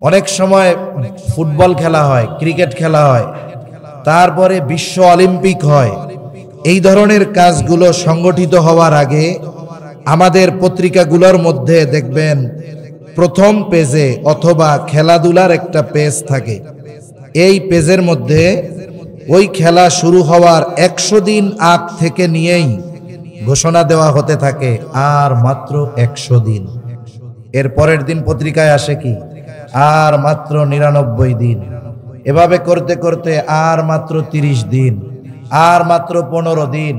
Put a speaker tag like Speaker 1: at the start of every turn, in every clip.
Speaker 1: অনেক সময় ফুটবল খেলা হয়, ক্রিকেট খেলা হয়, তারপরে বিশ্ব অলিম্পিক হয়। এই ধরনের কাজগুলো সংগঠিত হওয়ার আগে আমাদের পত্রিকাগুলোর মধ্যে দেখবেন প্রথম পেজে অথবা খেলাধুলার একটা পেজ থাকে। এই পেজের মধ্যে ওই খেলা শুরু হওয়ার 100 দিন আগ থেকে নিয়েই ঘোষণা দেওয়া হতে থাকে আর মাত্র 100 দিন। এর পরের দিন পত্রিকায় আসে কি আর মাত্র 99 দিন। এভাবে করতে করতে আর মাত্র 30 দিন, আর মাত্র 15 দিন,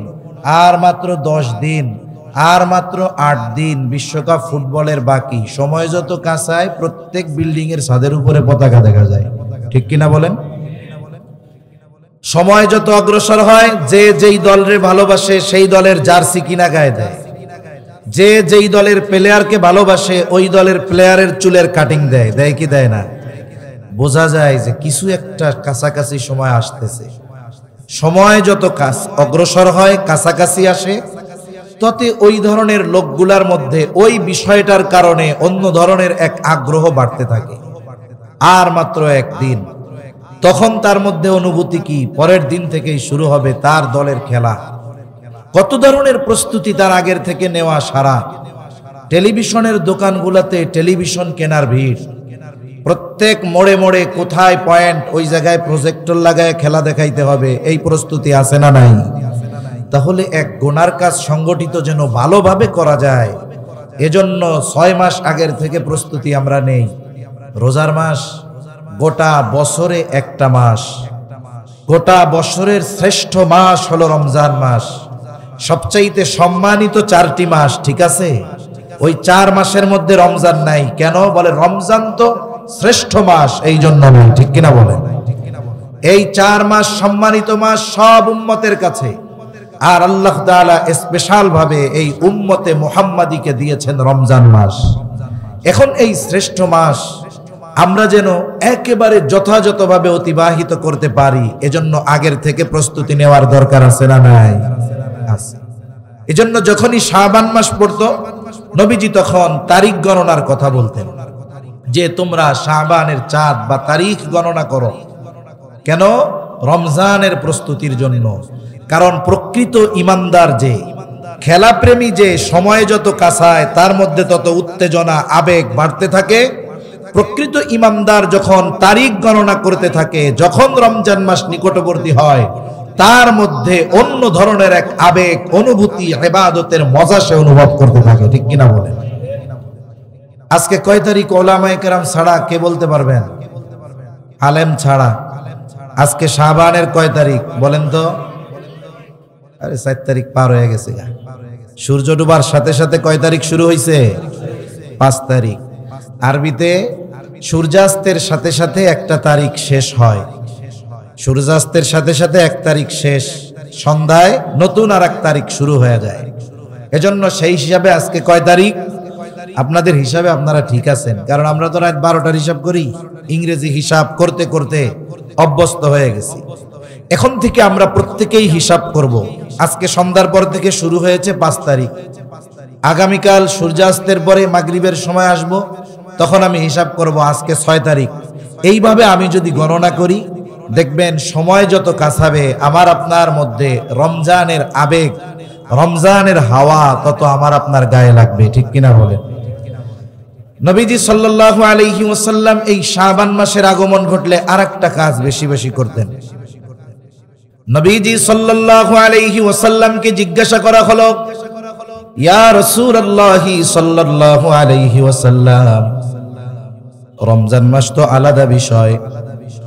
Speaker 1: আর মাত্র 10 দিন, আর মাত্র 8 দিন বিশ্বকাপ ফুটবলের বাকি। সময় যত কাঁচায় প্রত্যেক বিল্ডিং এর ছাদের উপরে পতাকা দেখা যায়, ঠিক কিনা বলেন? সময় যত অগ্রসর হয় যে যেই দলের ভালোবাসে সেই দলের জার্সি কিনা গায়ে দেয়, যে যেই দলের প্লেয়ারকে ভালোবাসে ওই দলের প্লেয়ারের চুলের কাটিং দেয়, দেয় কি দেয় না? বোঝা যায় যে কিছু একটা কাছাকাছি সময় আসতেছে। সময় যত অগ্রসর হয়, কাছাকাছি আসে, ততে ওই ধরনের লোকগুলার মধ্যে ওই বিষয়টার কারণে অন্য ধরনের এক আগ্রহ বাড়তে থাকে। আর মাত্র একদিন, তখন তার মধ্যে অনুভূতি কি? পরের দিন থেকেই শুরু হবে তার দলের খেলা। কত ধরনের প্রস্তুতি তার আগের থেকে নেওয়া সারা। টেলিভিশনের দোকানগুলোতে টেলিভিশন কেনার ভিড়, প্রত্যেক মোড়ে মোড়ে কোথায় পয়েন্ট ওই জায়গায় প্রজেক্টর লাগায় খেলা দেখাইতে হবে, এই প্রস্তুতি আছে না নাই? তাহলে এক গুনার কাজ সংগঠিত যেন ভালোভাবে করা যায়, এজন্য 6 মাস আগের থেকে প্রস্তুতি আমরা নেই। রোজার মাস গোটা বছরে একটা মাস, গোটা বছরের শ্রেষ্ঠ মাস হলো রমজান মাস। সবচাইতে সম্মানিত 4টি মাস, ঠিক আছে? ওই 4 মাসের মধ্যে রমজান নাই। কেন? বলে রমজান তো শ্রেষ্ঠ মাস, এই জন্য নাই, ঠিক কিনা বলেন? এই 4 মাস সম্মানিত মাস সব উম্মতের কাছে, আর আল্লাহ তাআলা স্পেশাল ভাবে এই উম্মতে মুহাম্মাদিকে দিয়েছেন রমজান মাস। এখন এই শ্রেষ্ঠ মাস আমরা যেন একেবারে যথাযথভাবে অতিবাহিত করতে পারি, এজন্য আগের থেকে প্রস্তুতি নেওয়ার দরকার আছে না নাই? আছে। এজন্য যখনই শাবান মাস পড়তো নবীজি তখন তারিখ গণনার কথা বলতেন, যে তোমরা শাবানের চাঁদ বা তারিখ গণনা করো। কেন? রমজানের প্রস্তুতির জন্য। কারণ প্রকৃত ইমানদার যে, খেলাপ্রেমী যে, সময় যত কাছায় তার মধ্যে তত উত্তেজনা আবেগ বাড়তে থাকে। প্রকৃত ইমানদার যখন তারিখ গণনা করতে থাকে, যখন রমজান মাস নিকটবর্তী হয়, তার মধ্যে অন্য ধরনের এক আবেগ, অনুভূতি, ইবাদতের মজা সে অনুভব করতে থাকে, ঠিক কিনা বলেন? আজকে কয় তারিখ ওলামায়ে কেরাম ছাড়া কে বলতে পারবেন? আলেম ছাড়া। আজকে শাবানের কয় তারিখ বলেন তো? আরে 4 তারিখ পার হয়ে গেছে। সূর্য ডুবার সাথে সাথে কয় তারিখ শুরু হয়েছে? 5 তারিখ। আরবিতে সূর্যাস্তের সাথে সাথে একটা তারিখ শেষ হয়। সূর্যাস্তের সাথে সাথে 1 তারিখ শেষ, সন্ধ্যায় নতুন আর 1 তারিখ শুরু হয়ে যায়। এজন্য সেই হিসাবে আজকে কয় তারিখ? আপনাদের হিসাবে আপনারা ঠিক আছেন, কারণ আমরা তো রাত 12টার হিসাব করি। ইংরেজি হিসাব করতে করতে অভ্যস্ত হয়ে গেছি। এখন থেকে আমরা প্রত্যেকেই হিসাব করব। আজকে সন্ধ্যার পর থেকে শুরু হয়েছে 5 তারিখ। আগামীকাল সূর্যাস্তের পরে মাগরিবের সময় আসব, তখন আমি হিসাব করব আজকে 6 তারিখ। এইভাবে আমি যদি গণনা করি, দেখবেন সময় যত কাছাবে আমার আপনার মধ্যে রমজানের আবেগ, রমজানের হাওয়া তত আমার আপনার গায়ে লাগবে, ঠিক কিনা বলেন? নবীজি সাল্লাল্লাহু আলাইহি ওয়াসাল্লাম এই শাবান মাসের আগমন ঘটলে আরেকটা কাজ বেশি বেশি করতেন। নবীজি সাল্লাল্লাহু আলাইহি ওয়াসাল্লামকে জিজ্ঞাসা করা হলো, ইয়া রাসূলুল্লাহ সাল্লাল্লাহু আলাইহি ওয়াসাল্লাম, রমজান মাস তো আলাদা বিষয়,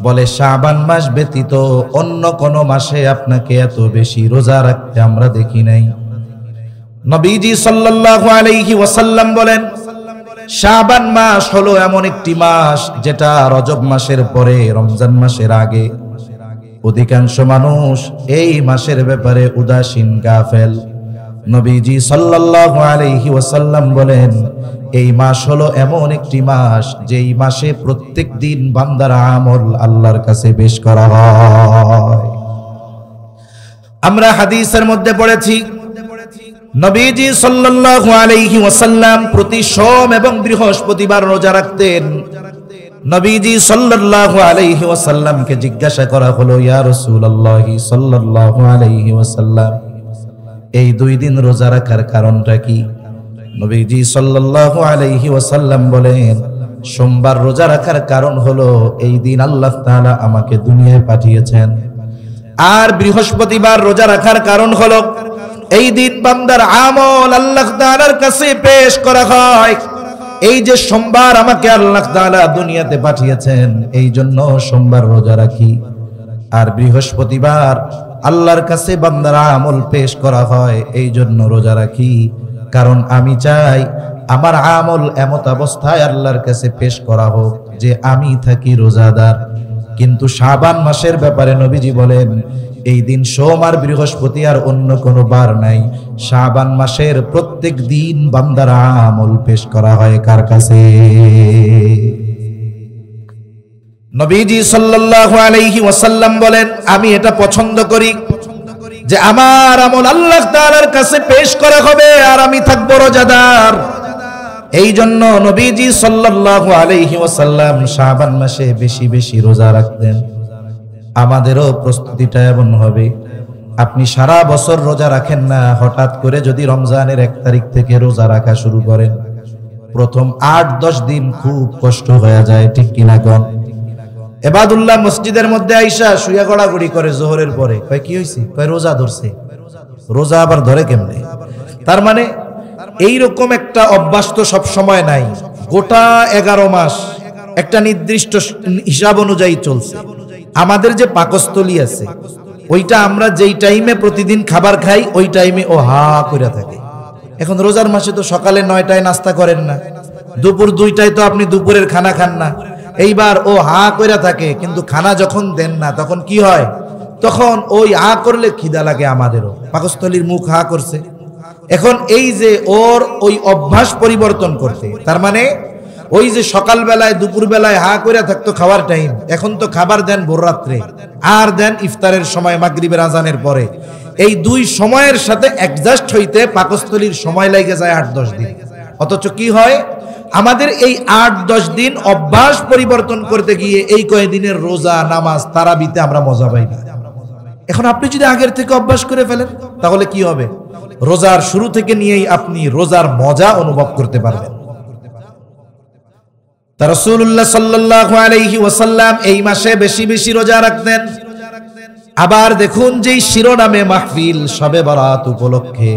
Speaker 1: বলে শাবান মাস ব্যতীত অন্য কোন মাসে আপনাকে এত বেশি রোজা রাখতে আমরা দেখি নাই। নবীজি সাল্লাল্লাহু আলাইহি ওয়াসাল্লাম বলেন, শাবান মাস হলো এমন একটি মাস যেটা রজব মাসের পরে, রমজান মাসের আগে। অধিকাংশ মানুষ এই মাসের ব্যাপারে উদাসীন, গাফেল। নবীজি সাল্লাল্লাহু আলাইহি ওয়াসাল্লাম বলেন, এই মাস হলো এমন একটি মাস যেই মাসে প্রত্যেক দিন বান্দার আমল আল্লাহর কাছে পেশ করা হয়। আমরা হাদিসের মধ্যে পড়েছি, নবীজি সাল্লাল্লাহু আলাইহি ওয়াসাল্লাম প্রতি সোম এবং বৃহস্পতিবার রোজা রাখতেন। নবীজি সাল্লাল্লাহু আলাইহি ওয়াসাল্লামকে জিজ্ঞাসা করা হলো, ইয়া রাসূলুল্লাহ সাল্লাল্লাহু আলাইহি ওয়াসাল্লাম, এই 2 দিন রোজা রাখার কারণটা কি? নবীজি সাল্লাল্লাহু আলাইহি ওয়াসাল্লাম বলেন, সোমবার রোজা রাখার কারণ হলো এই দিন আল্লাহ তাআলা আমাকে দুনিয়ায় পাঠিয়েছেন। আর বৃহস্পতিবার রোজা রাখার কারণ হলো এই দিন বান্দার আমল আল্লাহ তাআলার কাছে পেশ করা হয়। এই যে সোমবার আমাকে আল্লাহ তাআলা দুনিয়াতে পাঠিয়েছেন, এই জন্য সোমবার রোজা রাখি। আর বৃহস্পতিবার আল্লাহর কাছে বান্দার আমল পেশ করা হয়, এই জন্য রোজা রাখি। কারণ আমি চাই আমার আমল এমত অবস্থায় আল্লাহর কাছে পেশ করা হোক যে আমি থাকি রোজাদার। কিন্তু শাবান মাসের ব্যাপারে নবীজি বলেন, এই দিন সোম আর বৃহস্পতি আর অন্য কোনো বার নাই। শাবান মাসের প্রত্যেক দিন বান্দার আমল পেশ করা হয় কার কাছে? নবীজি সাল্লাল্লাহু আলাইহি ওয়াসাল্লাম বলেন, আমি এটা পছন্দ করি যে আমার আমল আল্লাহ তাআলার কাছে পেশ করা হবে আর আমি থাকবো রোজাদার। এই জন্য নবীজি সাল্লাল্লাহু আলাইহি ওয়াসাল্লাম শাবান মাসে বেশি বেশি রোজা রাখতেন। আমাদেরও প্রস্তুতিটা এমন হবে, আপনি সারা বছর রোজা রাখেন না, হঠাৎ করে যদি রমজানের 1 তারিখ থেকে রোজা রাখা শুরু করেন, প্রথম 8-10 দিন খুব কষ্ট হয়ে যায়, ঠিক কিনা কোন? এবাদুল্লাহ মসজিদের মধ্যে আইসা শুয়া গড়াগড়ি করে জোহরের পরে, কয় কি হইছে? কয় রোজা ধরছে। রোজা আবার ধরে কেমনে? তার মানে এইরকম একটা অভ্যাস তো সব সময় নাই, গোটা 11 মাস একটা নির্দিষ্ট হিসাব অনুযায়ী চলছে। আমাদের যে পাকস্থলী আছে, ওইটা আমরা যেই টাইমে প্রতিদিন খাবার খাই, ওই টাইমে ও হা করে থাকে। এখন রোজার মাসে তো সকালে 9টায় নাস্তা করেন না, দুপুর 2টায় তো আপনি দুপুরের খানা খান না। এইবার ও হা করে থাকে, কিন্তু খানা যখন দেন না তখন কি হয়? তখন ওই হা করলে খিদা লাগে আমাদেরও, পাকস্থলীর মুখ হা করছে। এখন এই যে ওর ওই অভ্যাস পরিবর্তন করতে, তার মানে ওই যে সকাল বেলায় দুপুর বেলায় হা করে থাকতো খাওয়ার টাইম, এখন তো খাবার দেন ভোর রাত্রে আর দেন ইফতারের সময় মাগরিবের আজানের পরে। এই 2 সময়ের সাথে অ্যাডজাস্ট হইতে পাকস্থলীর সময় লাগে যায় 8-10 দিন। অথচ কি হয়, আমাদের এই 8-10 দিন অভ্যাস পরিবর্তন করতে গিয়ে এই কয়েকদিনের রোজা নামাজ তারাবিতে আমরা মজা পাই না। এখন আপনি যদি আগের থেকে অভ্যাস করে ফেলেন, তাহলে কি হবে? রোজার শুরু থেকে নিয়েই আপনি রোজার মজা অনুভব করতে পারবেন। তা রাসূলুল্লাহ সাল্লাল্লাহু আলাইহি ওয়াসাল্লাম এই মাসে বেশি বেশি রোজা রাখতেন। আবার দেখুন, যেই শিরোনামে মাহফিল শবে বরাত উপলক্ষে,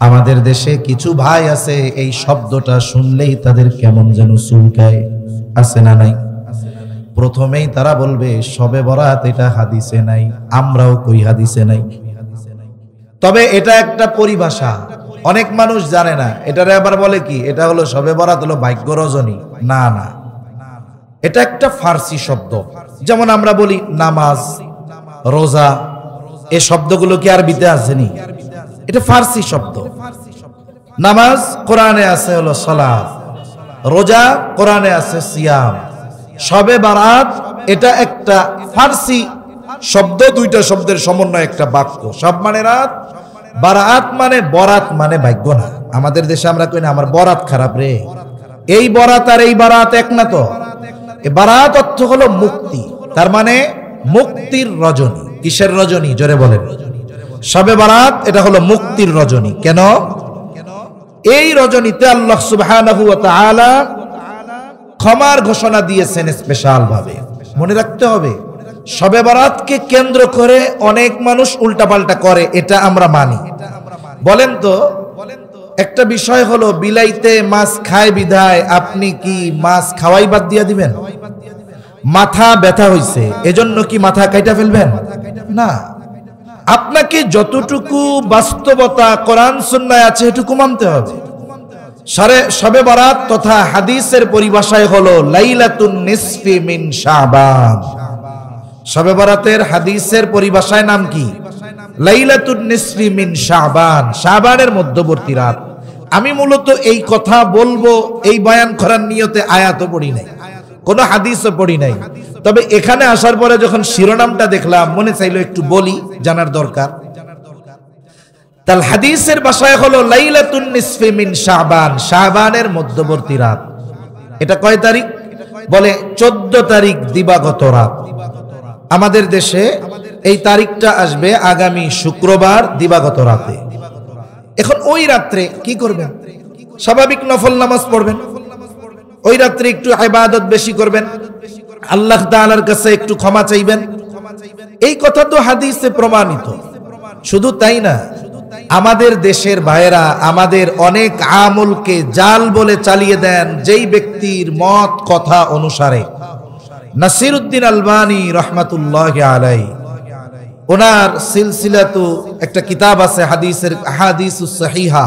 Speaker 1: আমাদের দেশে কিছু ভাই আছে এই শব্দটা শুনলেই তাদের কেমন যেন চুলকায়, আছে না নাই? প্রথমেই তারা বলবে শবে বরাত এটা হাদিসে নাই, আমরাও কই হাদিসে নাই। তবে এটা একটা পরিভাষা, অনেক মানুষ জানে না। এটারে আবার বলে কি, এটা হলো শবে বরাত হলো ভাগ্য রজনী। না না, এটা একটা ফার্সি শব্দ। যেমন আমরা বলি নামাজ, রোজা, এই শব্দগুলো কি আরবিতে আসেনি? এটা ফার্সি শব্দ। নামাজ কোরআনে আছে হলো সালাত, রোজা কোরআনে আছে সিয়াম। শবে বরাত এটা একটা ফার্সি শব্দ, 2টা শব্দের সমন্বয় একটা বাক্য। সব মানে রাত, বারাত মানে বরাত মানে ভাগ্য না। আমাদের দেশে আমরা কই না আমার বরাত খারাপ রে, এই বরাত আর এই বারাত এক না তো। এই বারাত অর্থ হলো মুক্তি, তার মানে মুক্তির রজনী। কিসের রজনী? জোরে বলেন। শবে বরাত এটা হলো মুক্তির রজনী। কেন? এই রজনীতে আল্লাহ সুবহানাহু ওয়া তাআলা ক্ষমার ঘোষণা দিয়েছেন স্পেশাল ভাবে। মনে রাখতে হবে, শবে বরাতকে কেন্দ্র করে অনেক মানুষ উল্টাপাল্টা করে, এটা আমরা মানি। বলেন তো, একটা বিষয় হলো বিলাইতে মাছ খায় বিধায় আপনি কি মাছ খাওয়াই বাদ দিয়া দিবেন? মাথা ব্যথা হইছে এজন্য কি মাথা কাইটা ফেলবেন? না, আপনাকে যতটুকু বাস্তবতা কোরআন সুন্নায় আছে এটুকু মানতে হবে। শবে বরাত তথা হাদিসের পরিভাষায় হলো লাইলাতুন নিসফি মিন শাবান। শবে বরাতের হাদিসের পরিভাষায় নাম কি? লাইলাতুন নিসফি মিন শাবান, শাবানের মধ্যবর্তী রাত। আমি মূলত এই কথা বলবো এই বয়ান করার নিয়তে আয়াতও পড়ি নাই, কোনো হাদিসও পড়ি নাই। তবে এখানে আসার পরে যখন শিরোনামটা দেখলাম মনে চাইলো একটু বলি, জানার দরকার। তাল হাদিসের ভাষায় হলো লাইলাতুন নিসফি মিন শাবান, শাবানের মধ্যবর্তী রাত। এটা কয় তারিখ? বলে 14 তারিখ দিবাগত রাত। আমাদের দেশে এই তারিখটা আসবে আগামী শুক্রবার দিবাগত রাতে। এখন ওই রাত্রে কি করবেন? স্বাভাবিক নফল নামাজ পড়বেন, ওই রাত্রে একটু ইবাদত বেশি করবেন, আল্লাহ তাআলার কাছে একটু ক্ষমা চাইবেন। এই কথা তো হাদিসে প্রমাণিত। শুধু তাই না, আমাদের দেশের ভাইয়েরা আমাদের অনেক আমলকে জাল বলে চালিয়ে দেন যেই ব্যক্তির মত কথা অনুসারে। নাসিরউদ্দিন আলবানী রাহমাতুল্লাহি আলাইহি, ওনার সিলসিলাতু একটা কিতাব আছে হাদিসের আহাদিসুস সহিহা,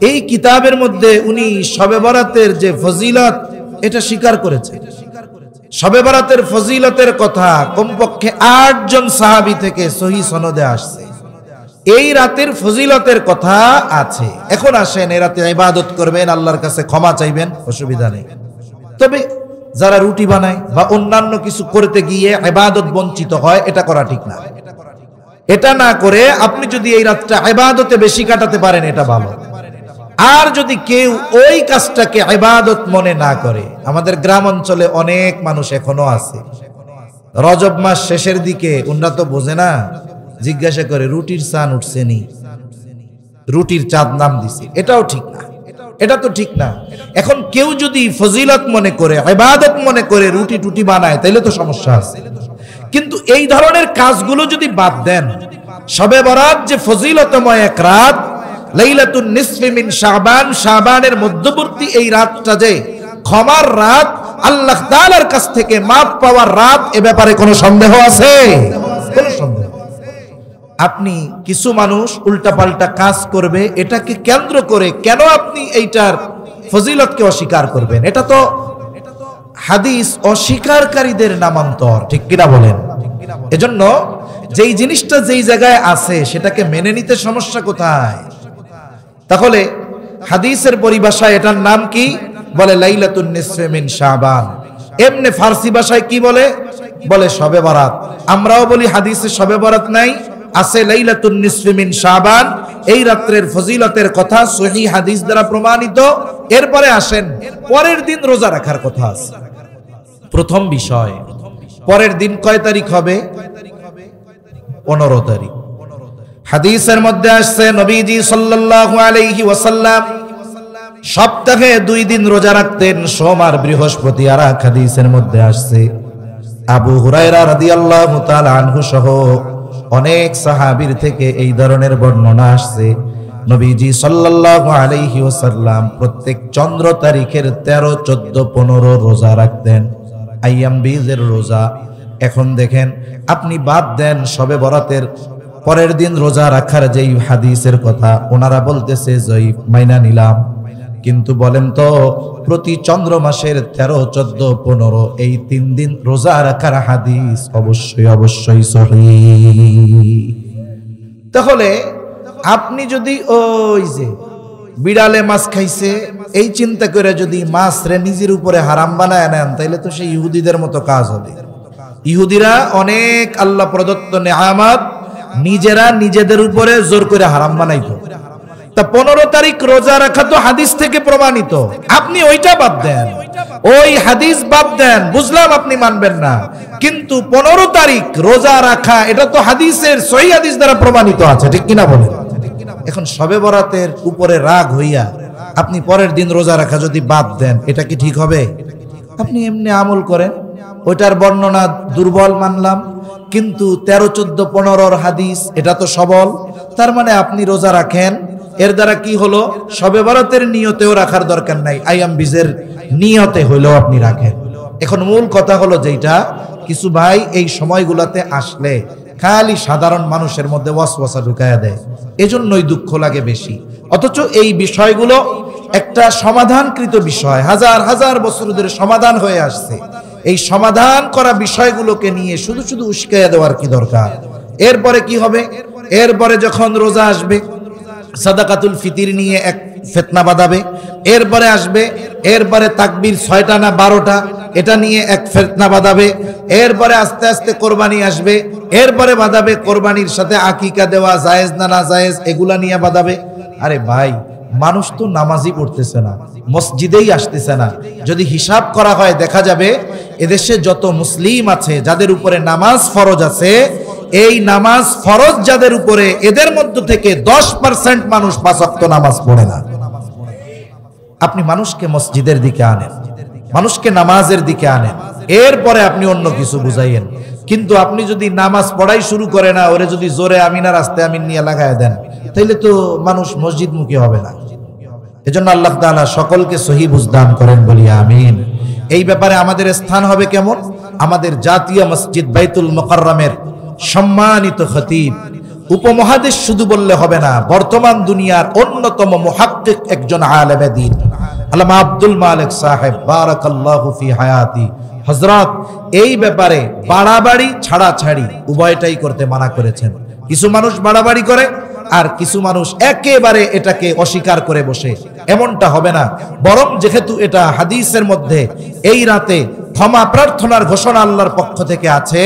Speaker 1: এই কিতাবের মধ্যে উনি শবে বরাতের যে ফজিলত এটা স্বীকার করেছে। শবে বরাতের ফজিলতের কথা কমপক্ষে 8 জন সাহাবী থেকে সহিহ সনদে আসছে। এই রাতের ফজিলতের কথা আছে। এখন আসেন এই রাতে ইবাদত করবেন, আল্লাহর কাছে ক্ষমা চাইবেন, অসুবিধা নেই। তবে যারা রুটি বানায় বা অন্যান্য কিছু করতে গিয়ে ইবাদত বঞ্চিত হয়, এটা করা ঠিক না। এটা না করে আপনি যদি এই রাতটা ইবাদতে বেশি কাটাতে পারেন এটা ভালো। আর যদি কেউ ওই কাজটাকে ইবাদত মনে না করে, আমাদের গ্রাম অঞ্চলে অনেক মানুষ এখনো আছে, রজব মাস শেষের দিকে উনরা তো বোঝে না, জিজ্ঞাসা করে রুটির চাঁদ উঠছে নি, রুটির চাঁদ নাম দিছে। এটাও ঠিক না, এটা তো ঠিক না। এখন কেউ যদি ফজিলত মনে করে ইবাদত মনে করে রুটি টুটি বানায় তাইলে তো সমস্যা আছে। কিন্তু এই ধরনের কাজগুলো যদি বাদ দেন, শবে বরাত যে ফজিলতময় এক রাত, লাইলাতুন নিসফি মিন শাবান, শাবানের মধ্যবর্তী এই রাতটা যে ক্ষমার রাত, আল্লাহ তাআলার কাছ থেকে মাফ পাওয়ার রাত, এ ব্যাপারে কোনো সন্দেহ আছে? কোনো সন্দেহ। আপনি কিছু মানুষ উল্টাপাল্টা কাজ করবে, এটাকে কেন্দ্র করে কেন আপনি এইটার ফজিলতকে অস্বীকার করবেন? এটা তো হাদিস অস্বীকারীদের নামান্তর, ঠিক কিনা বলেন? এজন্য যেই জিনিসটা যেই জায়গায় আছে সেটাকে মেনে নিতে সমস্যা কোথায়? তাহলে হাদিসের পরিভাষায় এটার নাম কি? বলে লাইলাতুন নিসফি মিন শাবান। এমনি ফার্সি ভাষায় কি বলে? বলে শবে বরাত। আমরাও বলি হাদিসে শবে বরাত নাই, আছে লাইলাতুন নিসফি মিন শাবান। এই রাত্রের ফজিলতের কথা সহিহ হাদিস দ্বারা প্রমাণিত। এরপরে আসেন পরের দিন রোজা রাখার কথা আছে। প্রথম বিষয়, পরের দিন কয় তারিখ হবে? 15 তারিখ। হাদিসের মধ্যে আসছে নবীজি সাল্লাল্লাহু আলাইহি ওয়াসাল্লাম সপ্তাহে 2 দিন রোজা রাখতেন, সোম আর বৃহস্পতি। আর এক হাদিসের মধ্যে আসছে আবু হুরায়রা রাদিয়াল্লাহু তাআলা আনহু সহ অনেক সাহাবীর থেকে এই ধরনের বর্ণনা আসছে, নবীজি সাল্লাল্লাহু আলাইহি ওয়াসাল্লাম প্রত্যেক চন্দ্র তারিখের 13, 14, 15 রোজা রাখতেন, আইয়াম বীজের রোজা। এখন দেখেন, আপনি বাদ দেন শবে বরাতের পরের দিন রোজা রাখার যেই হাদিসের কথা, ওনারা বলতেছে জয়ীফ, মাইনা নিলাম। কিন্তু বলেন তো, প্রতি চন্দ্র মাসের 13, 14, 15 এই 3 দিন রোজা রাখার হাদিস অবশ্যই সহিহ। তাহলে আপনি যদি ওই যে বিড়ালে মাছ খাইছে এই চিন্তা করে যদি মাছ রে নিজের উপরে হারাম বানায় নেন, তাইলে তো সেই ইহুদিদের মতো কাজ হবে। ইহুদিরা অনেক আল্লাহ প্রদত্ত নেয়ামত নিজেরা নিজেদের উপরে জোর করে হারাম বানাইতো। তা 15 তারিখ রোজা রাখা তো হাদিস থেকে প্রমাণিত, আপনি ওইটা বাদ দেন, ওই হাদিস বাদ দেন। বুঝলাম আপনি মানবেন না, কিন্তু 15 তারিখ রোজা রাখা এটা তো হাদিসের সহিহ হাদিস দ্বারা প্রমাণিত আছে, ঠিক কিনা বলেন? এখন শবে বরাতের উপরে রাগ হইয়া আপনি পরের দিন রোজা রাখা যদি বাদ দেন, এটা কি ঠিক হবে? আপনি এমনি আমল করেন, ওইটার বর্ণনা দুর্বল মানলাম, কিন্তু 13, 14, 15 হাদিস এটা তো সবল। তার মানে আপনি রোজা রাখেন, এর দ্বারা কি হলো? শবে বরাতের নিয়তেও রাখার দরকার নাই, আইয়াম বীজের নিয়তে হইলেও আপনি রাখেন। এখন মূল কথা হলো যেটা, কিছু ভাই এই সময়গুলোতে আসলে খালি সাধারণ মানুষের মধ্যে ওয়াসওয়াসা ঢুকায়া দেয়, এজন্যই দুঃখ লাগে বেশি। অথচ এই বিষয়গুলো একটা সমাধানকৃত বিষয়, হাজার হাজার বছর ধরে সমাধান হয়ে আসছে। এই সমাধান করা বিষয়গুলোকে নিয়ে শুধু শুধু উস্কাইয়া দেওয়ার কি দরকার? এরপরে কি হবে? এরপরে যখন রোজা আসবে, সাদাকাতুল ফিতির নিয়ে এক ফিতনা বাঁধাবে। এরপরে আসবে, এরপরে তাকবীর 6টা না 12টা, এটা নিয়ে এক ফিতনা বাঁধাবে। এরপরে আস্তে আস্তে কোরবানি আসবে, এরপরে বাঁধাবে কোরবানির সাথে আকিকা দেওয়া জায়েজ না না জায়েজ, এগুলা নিয়ে বাঁধাবে। আরে ভাই, মানুষ তো নামাজই পড়তেছে না, মসজিদেই আসতেছে না। যদি হিসাব করা হয় দেখা যাবে এদেশে যত মুসলিম আছে যাদের উপরে নামাজ ফরজ আছে, এই নামাজ ফরজ যাদের উপরে, এদের মধ্য থেকে 10% মানুষ 5 ওয়াক্ত নামাজ পড়ে না। আপনি মানুষকে মসজিদের দিকে আনেন, মানুষকে নামাজের দিকে আনেন, এরপরে আপনি অন্য কিছু বুঝাইয়েন। কিন্তু আপনি যদি নামাজ পড়াই শুরু করে না, ওরে যদি জোরে আমিনা রাস্তায় আমিন নিয়ে লাগায় দেন, তাইলে তো মানুষ মসজিদমুখী হবে না। এজন্য আল্লাহ তাআলা সকলকে সহি বুঝদান করেন, বলি আমিন। এই ব্যাপারে আমাদের স্থান হবে কেমন? আমাদের জাতীয় মসজিদ বাইতুল মুকাররমের সম্মানিত খতিব, উপমহাদেশ শুধু বললে হবে না, বর্তমান দুনিয়ার অন্যতম মুহাক্কিক একজন আলেমে দ্বীন আল্লামা আব্দুল মালিক সাহেব বারাকাল্লাহু ফি হায়াতি হযরত এই ব্যাপারে বাড়াবাড়ি ছাড়াছাড়ি উভয়টাই করতে মানা করেছেন। কিছু মানুষ বাড়াবাড়ি করে আর কিছু মানুষ একেবারে এটাকে অস্বীকার করে বসে, এমনটা হবে না। বরং যেহেতু এটা হাদিসের মধ্যে এই রাতে ক্ষমা প্রার্থনার ঘোষণা আল্লাহর পক্ষ থেকে আছে,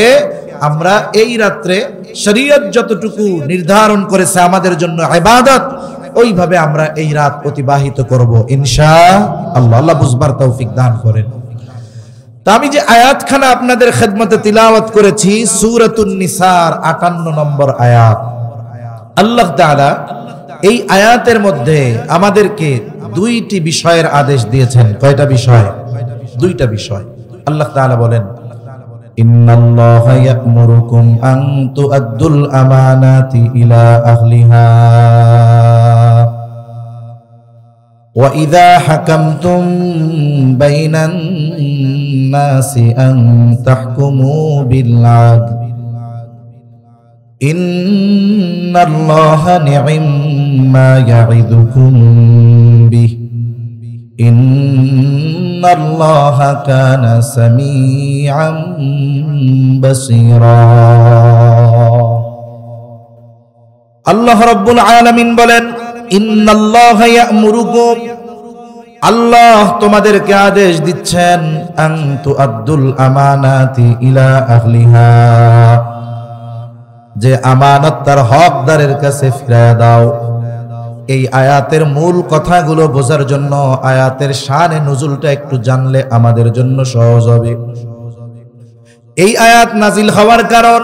Speaker 1: আমরা এই রাত্রে শরীয়ত যতটুকু নির্ধারণ করেছে আমাদের জন্য ইবাদত, ওইভাবে আমরা এই রাত অতিবাহিত করব ইনশাআল্লাহ। আল্লাহ বুঝবার তৌফিক দান করেন। তা আমি যে আয়াতখানা আপনাদের খেদমতে তিলাওয়াত করেছি, সূরাতুন নিসার 58 নম্বর আয়াত। আল্লাহ তাআলা এই আয়াতের মধ্যে আমাদেরকে দুইটি বিষয়ের আদেশ দিয়েছেন। কয়টা বিষয়? দুইটা বিষয়। আল্লাহ তাআলা বলেন, ইন্নাল্লাহা ইয়া'মুরুকুম আন তু'আদ্দুল আমানাতি ইলা আহলিহা ওয়া ইযা হাকামতুম বাইনান নাসি আন তাহকুমু বিল আদল ইন্নাল্লাহা নি'ম্মা ইয়া'iদুকুম বিহি ইন্নাল্লাহা কানা সামিআন বাসীরা। আল্লাহ রাব্বুল আলামিন বলেন, ইন্নাল্লাহা ইয়া'মুরুকুম, আল্লাহ তোমাদেরকে আদেশ দিচ্ছেন, আন তু'আদ্দুল আমানাতি ইলা আহলিহা, যে আমানত তার হকদারের কাছে ফিরিয়ে দাও। এই আয়াতের মূল কথাগুলো বোঝার জন্য আয়াতের শানে নুজুলটা একটু জানলে আমাদের জন্য সহজ হবে। এই আয়াত নাজিল হওয়ার কারণ,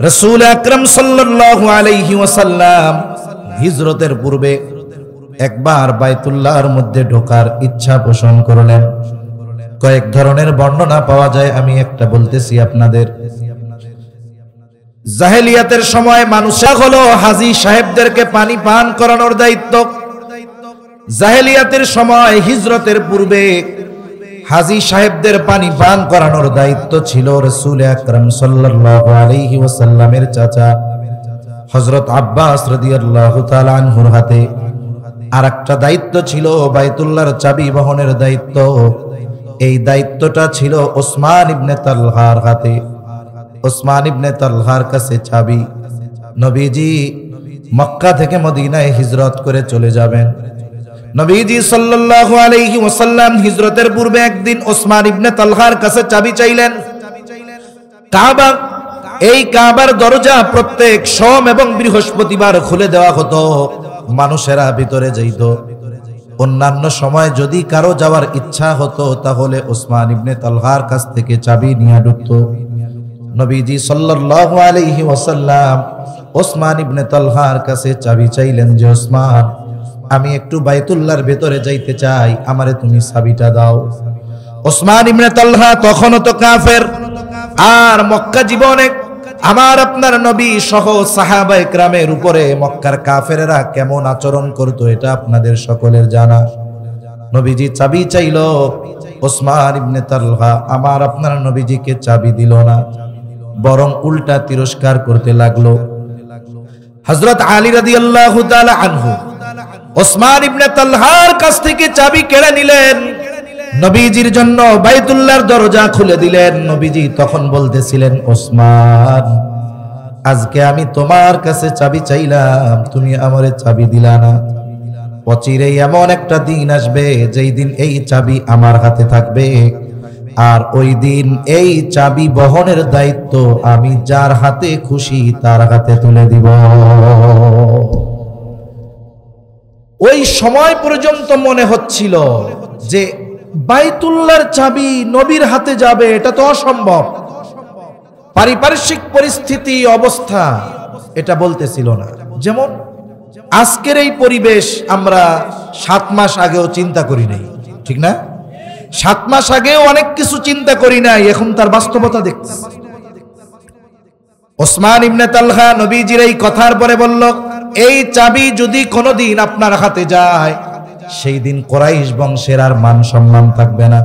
Speaker 1: রাসূল আকরাম সাল্লাল্লাহু আলাইহি ওয়াসাল্লাম হিজরতের পূর্বে একবার বাইতুল্লাহর মধ্যে ঢোকার ইচ্ছা পোষণ করলেন। কয়েক ধরনের বর্ণনা পাওয়া যায়, আমি একটা বলতেছি আপনাদের। জাহেলিয়াতের সময় মানুষের হলো হাজী সাহেবদেরকে পানি পান করানোর দায়িত্ব। জাহেলিয়াতের সময় হিজরতের পূর্বে হাজী সাহেবদের পানি পান করানোর দায়িত্ব ছিল রাসূল আকরাম সাল্লাল্লাহু আলাইহি ওয়াসাল্লামের চাচা হযরত আব্বাস রাদিয়াল্লাহু তাআলা আনহুর হাতে। আর একটা দায়িত্ব ছিল বাইতুল্লাহর চাবি বহনের দায়িত্ব। এই দায়িত্বটা ছিল ওসমান ইবনে তালহার হাতে। ওসমান ইবনে তালহার কাছে চাবি। নবীজি মক্কা থেকে মদিনায় হিজরত করে চলে যাবেন। নবীজি সাল্লাল্লাহু আলাইহি ওয়াসাল্লাম হিজরতের পূর্বে একদিন ওসমান ইবনে তালহার কাছে চাবি চাইলেন। কাবা, এই কাবার দরজা প্রত্যেক সোম এবং বৃহস্পতিবার খুলে দেওয়া হতো, মানুষেরা ভিতরে যাইত। অন্যান্য সময় যদি কারো যাওয়ার ইচ্ছা হতো তাহলে ওসমান ইবনে তালহার কাছ থেকে চাবি নিয়ে ঢুকতো। নবীজি সাল্লাল্লাহু আলাইহি ওয়াসাল্লাম ওসমান ইবনে তালহার কাছে চাবি চাইলেন যে, ওসমান, আমি একটু বাইতুল্লাহর ভেতরে যাইতে চাই, আমারে তুমি চাবিটা দাও। ওসমান ইবনে তালহা তখনও তো কাফের, আর মক্কা জীবনে আমার আপনার নবী সহ সাহাবায়ে কেরামের উপরে মক্কার কাফেরেরা কেমন আচরণ করতো এটা আপনাদের সকলের জানা। নবীজি চাবি চাইল, ওসমান ইবনে তালহা আমার আপনার নবীজিকে চাবি দিল না, বরং উল্টা তিরস্কার করতে লাগলো। হযরত আলী রাদিয়াল্লাহু তাআলা আনহু ওসমান ইবনে তালহার কাছ থেকে চাবি কেড়ে নিলেন, নবীজির জন্য বাইতুল্লাহর দরজা খুলে দিলেন। নবীজি তখন বলতেছিলেন, ওসমান, আজকে আমি তোমার কাছে চাবি চাইলাম, তুমি আমারে চাবি দিলা না। অচিরেই এমন একটা দিন আসবে যেই দিন এই চাবি আমার হাতে থাকবে, আর ওই দিন এই চাবি বহনের দায়িত্ব আমি যার হাতে খুশি তার হাতে তুলে দিব। ওই সময় পর্যন্ত মনে হচ্ছিল যে বাইতুল্লাহর চাবি নবীর হাতে যাবে, এটা তো অসম্ভব। পারিপার্শ্বিক পরিস্থিতি অবস্থা এটা বলতেছিল না। যেমন আজকের এই পরিবেশ আমরা 7 মাস আগেও চিন্তা করি নাই, ঠিক না? 7 মাস আগেও অনেক কিছু চিন্তা করি নাই, এখন তার বাস্তবতা দেখতেছি। ওসমান ইবনে তালহা নবীজির এই কথার পরে বলল, এই চাবি যদি কোনোদিন আপনার হাতে যায়, সেই দিন কুরাইশ বংশের আর মান সম্মান থাকবে না।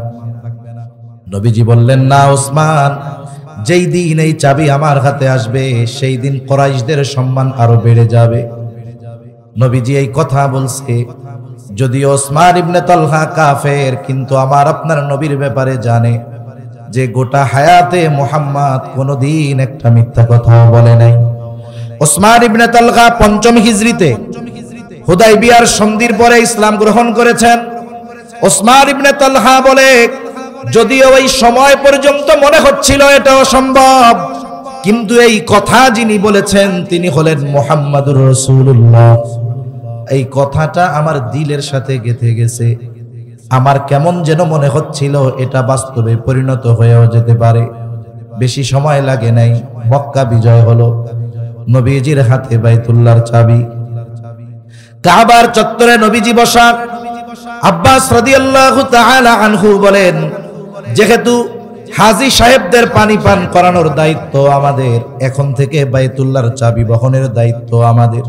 Speaker 1: নবীজি বললেন, না ওসমান, যেই দিন এই চাবি আমার হাতে আসবে সেই দিন কুরাইশদের সম্মান আরো বেড়ে যাবে। নবীজি এই কথা বলছে, যদিও ওসমান ইবনে তালহা কাফের, কিন্তু আমার আপনার নবীর ব্যাপারে জানে যে গোটা হায়াতে মুহাম্মদ কোনদিন একটা মিথ্যা কথা বলে নাই। ওসমান ইবনে তালহা ৫ম হিজরিতে হুদাইবিয়ার সন্ধির পরে ইসলাম গ্রহণ করেছেন। ওসমান ইবনে তালহা বলে, যদিও ওই সময় পর্যন্ত মনে হচ্ছিল এটা অসম্ভব, কিন্তু এই কথা যিনি বলেছেন তিনি হলেন মুহাম্মাদুর রাসূলুল্লাহ। এই কথাটা আমার দিলের সাথে গেঁথে গেছে। আমার কেমন যেন মনে হচ্ছিল এটা বাস্তবে পরিণত হয়েও যেতে পারে। বেশি সময় লাগে নাই, মক্কা বিজয় হলো। নবীজির হাতে বাইতুল্লাহর চাবি। কাবার চত্বরে নবীজি বসা। আব্বাস রাদিয়াল্লাহু তাআলা আনহু বলেন, যেহেতু হাজী সাহেবদের পানি পান করানোর দায়িত্ব আমাদের, এখন থেকে বাইতুল্লাহর চাবি বহনের দায়িত্ব আমাদের।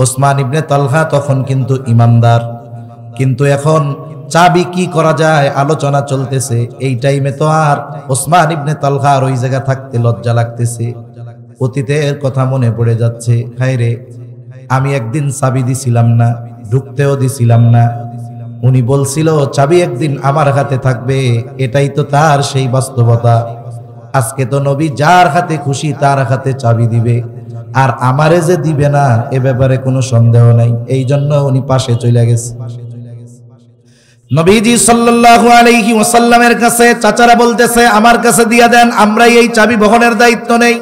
Speaker 1: ওসমান ইবনে তালহা তখন কিন্তু ইমানদার, কিন্তু এখন চাবি কি করা যায় আলোচনা চলতেছে। এই টাইমে তো আর ওসমান ইবনে তালহার ওই জায়গা থাকতে লজ্জা লাগতেছে। অতীতের কথা মনে পড়ে যাচ্ছে, হায় রে, আমি একদিন চাবি দিছিলাম না, ঢুকতেও দিছিলাম না। উনি বলছিল চাবি একদিন আমার হাতে থাকবে, এটাই তো তার সেই বাস্তবতা। আজকে তো নবী যার হাতে খুশি তার হাতে চাবি দিবে, আর আমারে যে দিবে না এ ব্যাপারে কোনো সন্দেহ নাই। এই জন্য উনি পাশে চলে গেছে। নবীজি সাল্লাল্লাহু আলাইহি ওয়াসাল্লামের কাছে চাচারা বলতেছে, আমার কাছে দিয়া দেন, আমরাই এই চাবি বহনের দায়িত্ব নেই।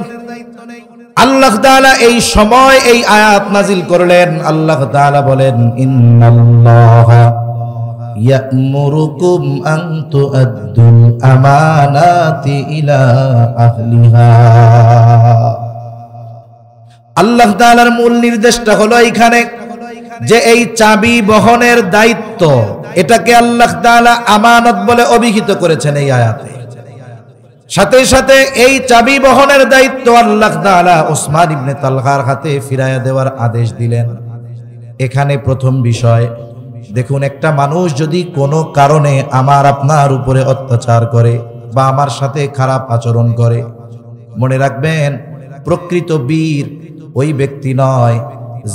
Speaker 1: আল্লাহ তাআলা এই সময় এই আয়াত নাজিল করলেন। আল্লাহ তাআলা বলেন, ইন্নাল্লাহা ইয়া'মুরুকুম আন তুআদ্দুল আমানাতি ইলা আহলিহা। আল্লাহ তাআলার মূল নির্দেশটা হলো এইখানে যে এই চাবি বহনের দায়িত্ব, এটাকে আল্লাহ তাআলা আমানত বলে অভিহিত করেছেন এই আয়াতে। সাথে সাথে এই চাবি বহনের দায়িত্ব আল্লাহ তাআলা ওসমান ইবনে তালহার হাতে ফিরাইয়া দেওয়ার আদেশ দিলেন। এখানে প্রথম বিষয় দেখুন, একটা মানুষ যদি কোনো কারণে আমার আপনার উপরে অত্যাচার করে বা আমার সাথে খারাপ আচরণ করে, মনে রাখবেন প্রকৃত বীর ওই ব্যক্তি নয়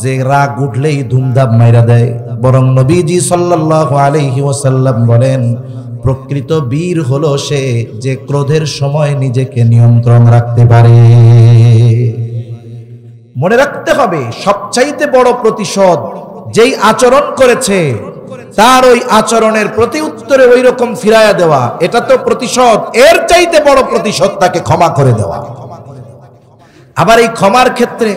Speaker 1: যে রাগ উঠলেই ধুমধাম মাইরা দেয়, বরং নবীজি সাল্লাল্লাহু আলাইহি ওয়াসাল্লাম বলেন, প্রকৃত বীর হলো সে যে ক্রোধের সময় নিজেকে নিয়ন্ত্রণ রাখতে পারে। মনে রাখতে হবে, সবচাইতে বড় প্রতিশোধ যেই আচরণ করেছে তার ওই আচরণের প্রতি উত্তরে ওই রকম ফিরাইয়া দেওয়া, এটা তো প্রতিশোধ। এর চাইতে বড় প্রতিশোধ তাকে ক্ষমা করে দেওয়া। আবার এই ক্ষমার ক্ষেত্রে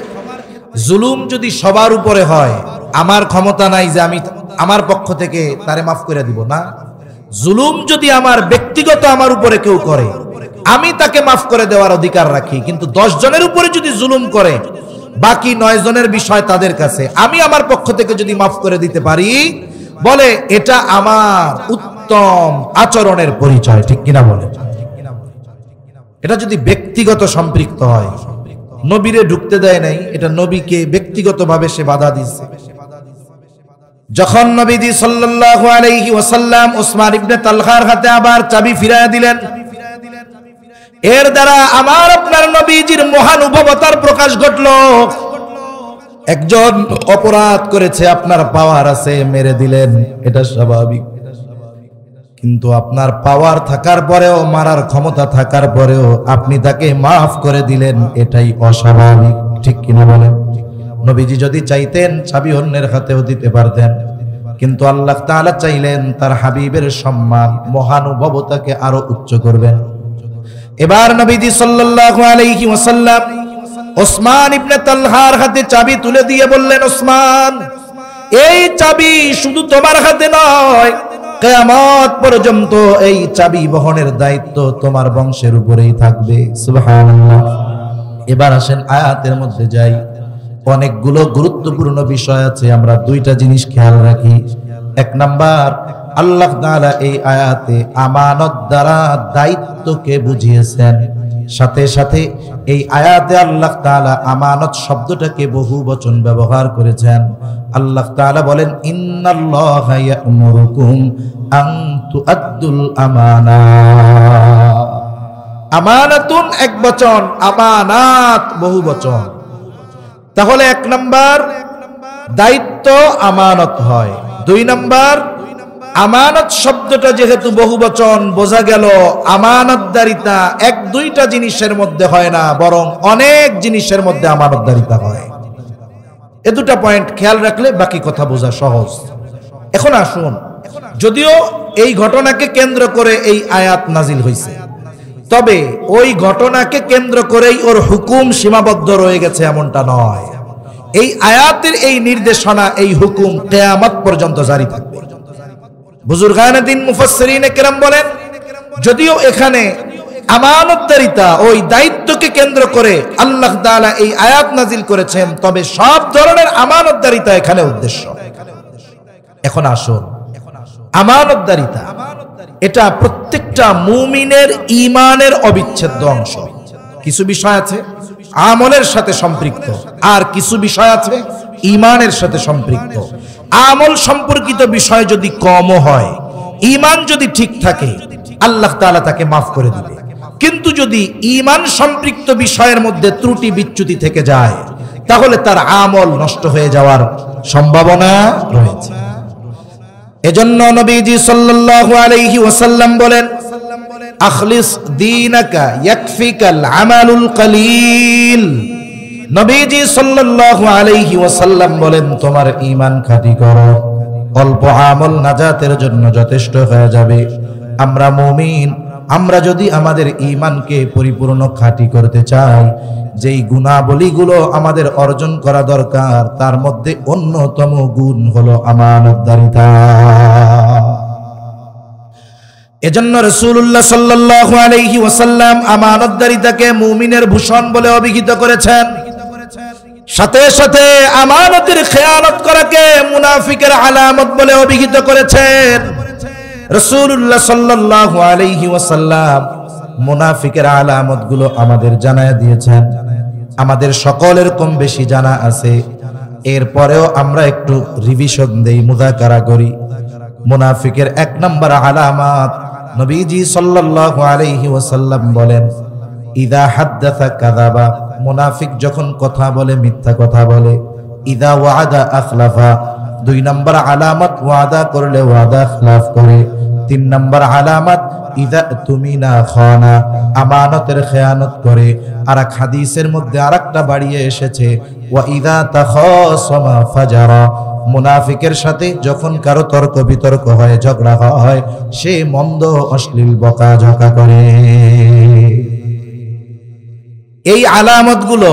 Speaker 1: জুলুম যদি সবার উপরে হয়, আমার ক্ষমতা নাই যে আমি আমার পক্ষ থেকে তারে মাফ করে দিব না। জুলুম যদি আমার ব্যক্তিগত আমার উপরে কেউ করে, আমি তাকে মাফ করে দেওয়ার অধিকার রাখি। কিন্তু 10 জনের উপরে যদি জুলুম করে, বাকি 9 জনের বিষয় তাদের কাছে, আমি আমার পক্ষ থেকে যদি মাফ করে দিতে পারি, বলে এটা আমার উত্তম আচরণের পরিচয়, ঠিক কিনা বলে? এটা যদি ব্যক্তিগত সম্পৃক্ত হয়, নবীরে ঢুকতে দেয় নাই, এটা নবীকে ব্যক্তিগতভাবে সে বাধা দিচ্ছে। যখন নবীজি সাল্লাল্লাহু আলাইহি ওয়াসাল্লাম ওসমান ইবনে তালহার হাতে আবার চাবি ফিরাইয়া দিলেন, এর দ্বারা আমার আপনার নবীজির মহানুভবতার প্রকাশ ঘটলো। একজন অপরাধ করেছে, আপনার পাওয়ার আছে, মেরে দিলেন, এটা স্বাভাবিক। কিন্তু আপনার পাওয়ার থাকার পরেও, মারার ক্ষমতা থাকার পরেও আপনি তাকে মাফ করে দিলেন, এটাই অস্বাভাবিক, ঠিক কিনা বলেন? নবীজি যদি চাইতেন চাবি অন্যের হাতেও দিতে পারতেন, কিন্তু আল্লাহ তাআলা চাইলেন তার হাবিবের সম্মান মহানুভবতাকে আরো উচ্চ করবেন। এবার নবীজি সাল্লাল্লাহু আলাইহি ওয়াসাল্লাম ওসমান ইবনে তালহার হাতে চাবি তুলে দিয়ে বললেন, ওসমান, এই চাবি শুধু তোমার হাতে নয়, কিয়ামত পর্যন্ত এই চাবি বহনের দায়িত্ব তোমার বংশের উপরেই থাকবে। সুবহানাল্লাহ। এবার আসেন আয়াতের মধ্যে যাই। অনেকগুলো গুরুত্বপূর্ণ বিষয় আছে, আমরা দুইটা জিনিস খেয়াল রাখি। এক নাম্বার, আল্লাহ তাআলা এই আয়াতে আমানত দ্বারা দায়িত্বকে বুঝিয়েছেন। সাথে সাথে এই আয়াতে আল্লাহ তাআলা আমানত শব্দটাকে বহু বচন ব্যবহার করেছেন। আল্লাহ তাআলা বলেন, ইন্নাল্লাহা ইয়া'মুরুকুম আন তুআদ্দুল আমানাত। আমানাতুন এক বচন, আমানাত বহু বচন। তাহলে এক নাম্বার দায়িত্ব আমানত হয়। দুই নাম্বার, আমানত শব্দটা যেহেতু বহু বচন, বোঝা গেল আমানতদারিতা এক দুইটা জিনিসের মধ্যে হয় না, বরং অনেক জিনিসের মধ্যে আমানতদারিতা হয়। এ দুটা পয়েন্ট খেয়াল রাখলে বাকি কথা বোঝা সহজ। এখন আসুন, যদিও এই ঘটনাকে কেন্দ্র করে এই আয়াত নাজিল হয়েছে, তবে ওই ঘটনাকে কেন্দ্র করেই ওর হুকুম সীমাবদ্ধ রয়ে গেছে এমনটা নয়। এই আয়াতের এই নির্দেশনা, এই হুকুম কিয়ামত পর্যন্ত জারি থাকবে। বুজুর্গানে দ্বীন মুফাসসিরিনে কেরাম বলেন, যদিও এখানে আমানতদারিতা ওই দায়িত্বকে কেন্দ্র করে আল্লাহ তাআলা এই আয়াত নাজিল করেছেন, তবে সব ধরনের আমানতদারিতা এখানে উদ্দেশ্য। এখন আসুন, আমানতদারিতা এটা প্রত্যেকটা মুমিনের ঈমানের অবিচ্ছেদ্য অংশ। কিছু বিষয় আছে আমলের সাথে সম্পৃক্ত, আর কিছু বিষয় আছে ঈমানের সাথে সম্পৃক্ত। আমল সম্পর্কিত বিষয় যদি কমও হয়, ঈমান যদি ঠিক থাকে, আল্লাহ তাআলা তাকে মাফ করে দিবে। কিন্তু যদি ঈমান সম্পৃক্ত বিষয়ের মধ্যে ত্রুটি বিচ্যুতি থেকে যায়, তাহলে তার আমল নষ্ট হয়ে যাওয়ার সম্ভাবনা রয়েছে। এজন্য নবীজি সাল্লাল্লাহু আলাইহি ওয়াসাল্লাম বলেন, আখলিস দীনাকা ইয়াকফিকাল আমালুল কলিল। নবীজি সাল্লাল্লাহু আলাইহি ওয়াসাল্লাম বলেন, তোমার ঈমান খাঁটি করো, অল্প আমল নাজাতের জন্য যথেষ্ট হয়ে যাবে। আমরা মুমিন, আমরা যদি আমাদের ঈমানকে পরিপূর্ণ খাঁটি করতে চাই, যেই গুণাবলীগুলো আমাদের অর্জন করা দরকার, তার মধ্যে অন্যতম গুণ হলো আমানতদারিতা। এজন্য রাসূলুল্লাহ সাল্লাল্লাহু আলাইহি ওয়াসাল্লাম আমানতদারিতাকে মুমিনের ভূষণ বলে অভিহিত করেছেন। সাথে সাথে আমানতের খেয়ানত করাকে মুনাফিকের আলামত বলে অভিহিত করেছেন। রাসূলুল্লাহ সাল্লাল্লাহু আলাইহি ওয়াসাল্লাম মুনাফিকের আলামতগুলো আমাদের জানায় দিয়েছেন। আমাদের সকলের কম বেশি জানা আছে, এরপরেও আমরা একটু রিভিশন দেই, মুযাকারা করি। মুনাফিকের এক নম্বর আলামত, নবীজি সাল্লাল্লাহু আলাইহি ওয়াসাল্লাম বলেন, ইদা হাদ্দাসা কাযাবা। মুনাফিক যখন কথা বলে মিথ্যা কথা বলে। ইদা ওয়াদা আখলাফা। দুই নম্বর আলামত, ওয়াদা করলে ওয়াদা খিলাফ করে। তিন নম্বর আলামত, ইদা তুমিনা খানা। আমানতের খেয়ানত করে। আর এক হাদিসের মধ্যে আরেকটা বাড়িয়ে এসেছে, ওয়া ইদা তাখাসামা ফাজারা। মুনাফিকের সাথে যখন কারো তর্ক বিতর্ক হয়, ঝগড়া হয়, সে মন্দ অশ্লীল বকাঝকা করে। এই আলামতগুলো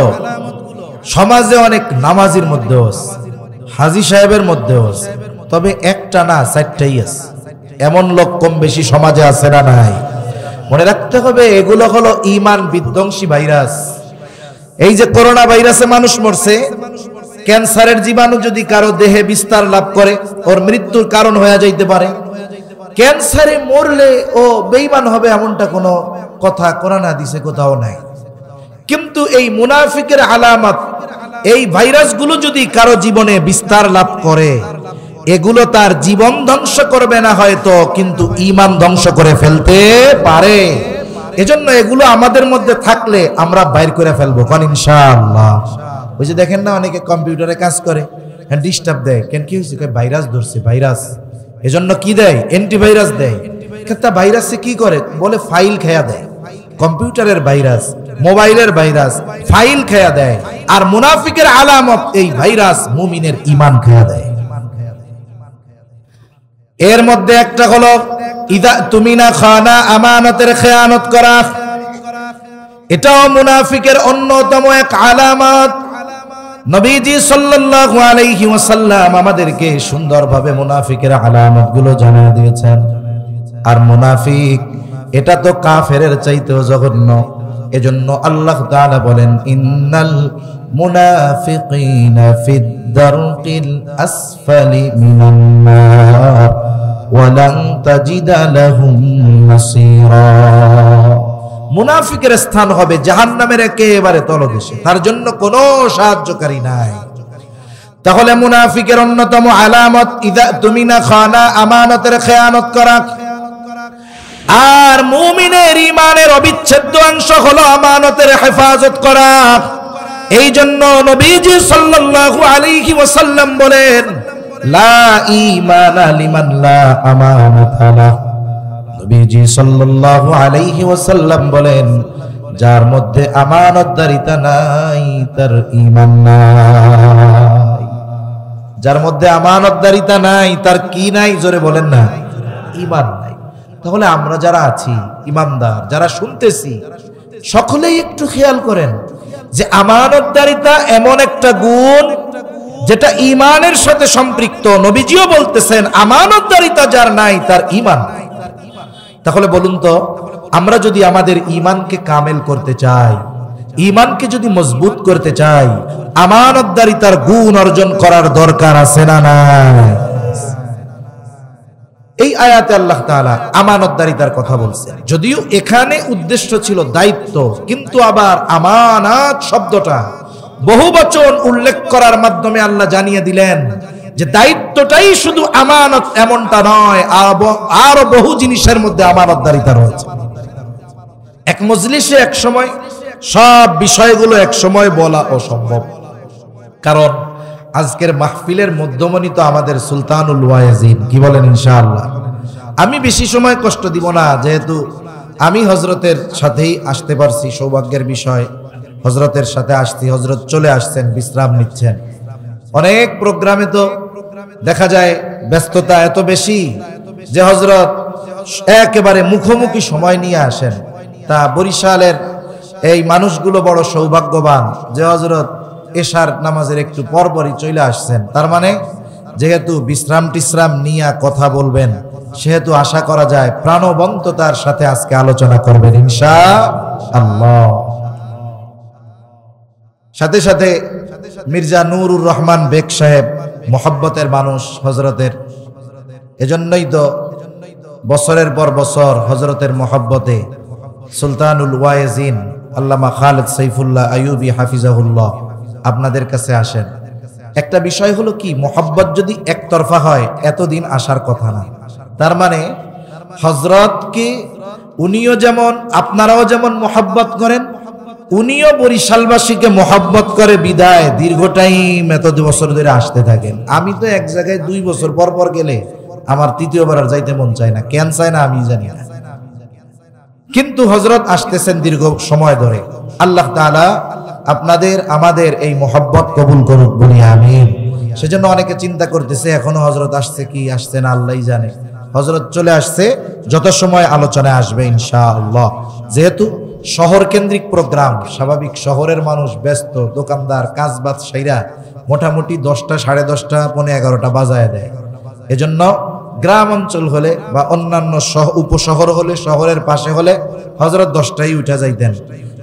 Speaker 1: সমাজে অনেক নামাজির মধ্যেও আছে, হাজী সাহেবের মধ্যেও আছে, তবে একটা না, চারটাই আছে। এমন লোক কম বেশি সমাজে আছে না নাই? মনে রাখতে হবে, এগুলো হলো ঈমান বিধ্বংসী ভাইরাস। এই যে করোনা ভাইরাসে মানুষ মরছে, ক্যান্সারের জীবাণু যদি কারো দেহে বিস্তার লাভ করে, ওর মৃত্যুর কারণ হয়ে যাইতে পারে। ক্যান্সারে মরলে ও বেঈমান হবে এমনটা কোনো কথা কোরআন হাদিসে কোথাও নাই। কিন্তু এই মুনাফিকের আলামত, এই ভাইরাসগুলো যদি কারো জীবনে বিস্তার লাভ করে, এগুলো তার জীবন ধ্বংস করবে না হয়তো, কিন্তু ঈমান ধ্বংস করে ফেলতে পারে। এজন্য এগুলো আমাদের মধ্যে থাকলে আমরা বাইর করে ফেলবো, কারণ ইনশাআল্লাহ। ওই যে দেখেন না, অনেকে কম্পিউটারে কাজ করে, ডিস্টার্ব দেয়, কেন কি হয়েছে? ভাইরাস ধরছে, ভাইরাস। এজন্য কি দেয়? অ্যান্টিভাইরাস দেয়। একটা ভাইরাসে কি করে? বলে ফাইল খেয়া দেয়। কম্পিউটারের ভাইরাস, মোবাইলের ভাইরাস, ফাইল খেয়া দেয়। আর মুনাফিকের আলামত, এই ভাইরাস মুমিনের ঈমান খেয়া দেয়। এর মধ্যে একটা হলো ইদা তুমিনা খানা, আমানতের খেয়ানত করা। এটাও মুনাফিকের অন্যতম এক আলামত। নবীজি সাল্লাল্লাহু আলাইহি ওয়াসাল্লাম আমাদেরকে সুন্দরভাবে মুনাফিকের আলামতগুলো জানিয়ে দিয়েছেন। আর মুনাফিক এটা তো কাফেরের চাইতেও জঘন্য। এজন্য আল্লাহ তাআলা বলেন, ইন্নাল মুনাফিকিনা ফিদ দারকিল আসফালি মিনান নার ওয়া লান তাজিদা লাহুম নাসীরা। মুনাফিকের স্থান হবে জাহান্নামের একেবারে তলদেশে, তার জন্য কোনো সাহায্যকারী নাই। তাহলে মুনাফিকের অন্যতম আলামত ইদা তুমিনা খানা, আমানতের খেয়ানত করা। আর মুমিনের ঈমানের অবিচ্ছেদ্য অংশ হলো আমানতের হেফাজত করা। এই জন্য নবীজি সাল্লাল্লাহু আলাইহি ওয়াসাল্লাম বলেন, লা ঈমানা লিমান লা আমানাতা লাহু। নবীজি সাল্লাল্লাহু আলাইহি ওয়াসাল্লাম বলেন, যার মধ্যে আমানতদারিতা নাই তার ঈমান নাই। যার মধ্যে আমানতদারিতা নাই তার কি নাই? জোরে বলেন না, ঈমান নাই। তাহলে আমরা যারা আছি ঈমানদার, যারা শুনতেছি, সকলেই একটু খেয়াল করেন যে আমানতদারিতা এমন একটা গুণ যেটা ঈমানের সাথে সম্পৃক্ত। নবীজিও বলতেছেন আমানতদারিতা যার নাই তার ঈমান নাই। তাহলে বলুন তো, আমরা যদি আমাদের ঈমানকে কামেল করতে চাই, ঈমানকে যদি মজবুত করতে চাই, আমানতদারিতার গুণ অর্জন করার দরকার আছে না নাই? এই আয়াতে আল্লাহ তাআলা আমানতদারিতার কথা বলছেন। যদিও এখানে উদ্দেশ্য ছিল দায়িত্ব, কিন্তু আবার আমানাত শব্দটা বহুবচন উল্লেখ করার মাধ্যমে আল্লাহ জানিয়ে দিলেন যে দায়িত্বটাই শুধু আমানত এমনটা নয়, আরো বহু জিনিসের মধ্যে আমানতদারিতা রয়েছে। এক মজলিসে এক সময় সব বিষয়গুলো এক সময় বলা অসম্ভব, কারণ আজকের মাহফিলের মধ্যমণি তো আমাদের সুলতানুল ওয়াইজিন। কি বলেন? ইনশাআল্লাহ আমি বেশি সময় কষ্ট দিব না, যেহেতু আমি হযরতের সাথেই আসতে পারছি, সৌভাগ্যের বিষয়। হযরতের সাথে আসছি, হযরত চলে আসছেন, বিশ্রাম নিচ্ছেন। অনেক প্রোগ্রামে তো দেখা যায় ব্যস্ততা এত বেশি যে হযরত একেবারে মুখোমুখি সময় নিয়ে আসেন। তা বরিশালের এই মানুষগুলো বড় সৌভাগ্যবান যে হযরত এশার নামাজের একটু পরপরই চলে আসছেন। তার মানে যেহেতু বিশ্রাম টিশ্রাম নিয়ে কথা বলবেন, সেহেতু আশা করা যায় প্রাণবন্ততার সাথে আজকে আলোচনা করবেন ইনশাআল্লাহ। সাথে সাথে মির্জা নুরুর রহমান বেগ সাহেব মোহাব্বতের মানুষ হযরতের, এজন্যই তো বছরের পর বছর হযরতের মোহাব্বতে সুলতানুল ওয়াইজিন আল্লামা খালেদ সাইফুল্লাহ আইয়ুবী হাফিজাহুল্লাহ আপনাদের কাছে আসেন। একটা বিষয় হলো কি, মোহাব্বত যদি একতরফা হয় এতদিন আসার কথা না। তার মানে হযরতকে উনিও যেমন, আপনারাও যেমন মোহাব্বত করেন, উনিও বরিশালবাসীকে মোহাব্বত করে বিদায় দীর্ঘ টাইম এত বছর ধরে আসতে থাকেন। আমি তো এক জায়গায় 2 বছর পর পর গেলে আমার তৃতীয়বার আর যাইতে মন চায় না। কেন চায় না আমি জানি না, কিন্তু হযরত আসতেছেন দীর্ঘ সময় ধরে। আল্লাহ তাআলা আপনাদের আমাদের এই মোহাব্বত কবুল করুক, বলি আমিন। সেজন্য অনেকে চিন্তা করতেছে এখনো হযরত আসছে কি আসছে না আল্লাহই জানে। হযরত চলে আসছে, যত সময় আলোচনায় আসবে ইনশাআল্লাহ। যেহেতু শহর কেন্দ্রিক প্রোগ্রাম, স্বাভাবিক শহরের মানুষ ব্যস্ত, দোকানদার কাজবাজ সাইরা মোটামুটি 10টা, 10:30, 11:30 বাজায় দেয়। এজন্য গ্রাম অঞ্চল হলে বা অন্যান্য উপশহর হলে, শহরের পাশে হলে হযরত 10টায় উঠে যাইতেন।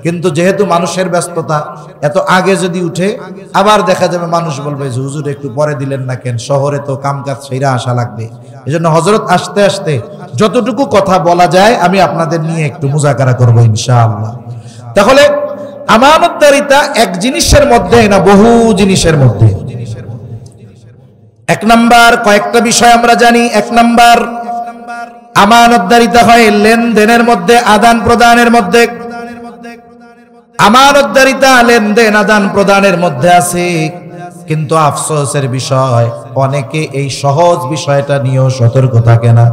Speaker 1: কিন্তু যেহেতু মানুষের ব্যস্ততা, এত আগে যদি উঠে আবার দেখা যাবে মানুষ বলবে যে হুজুর একটু পরে দিলেন না কেন, শহরে তো কামকাজ সেরা আসা লাগবে। এজন্য হযরত আসতে আসতে যতটুকু কথা বলা যায় আমি আপনাদের নিয়ে একটু মুজাকারা করব ইনশাআল্লাহ। তাহলে আমানতদারিতা এক জিনিসের মধ্যে না, বহু জিনিসের মধ্যে। 1 নাম্বার, কয়েকটা বিষয় আমরা জানি। 1 নাম্বার, আমানতদারিতা হয় লেনদেনের মধ্যে, আদান প্রদানের মধ্যে। আমানতদারিতা লেনদেন আদান প্রদানের মধ্যে আছে, কিন্তু আফসোসের বিষয় অনেকে এই সহজ বিষয়টা নিয়েও সতর্ক থাকে না।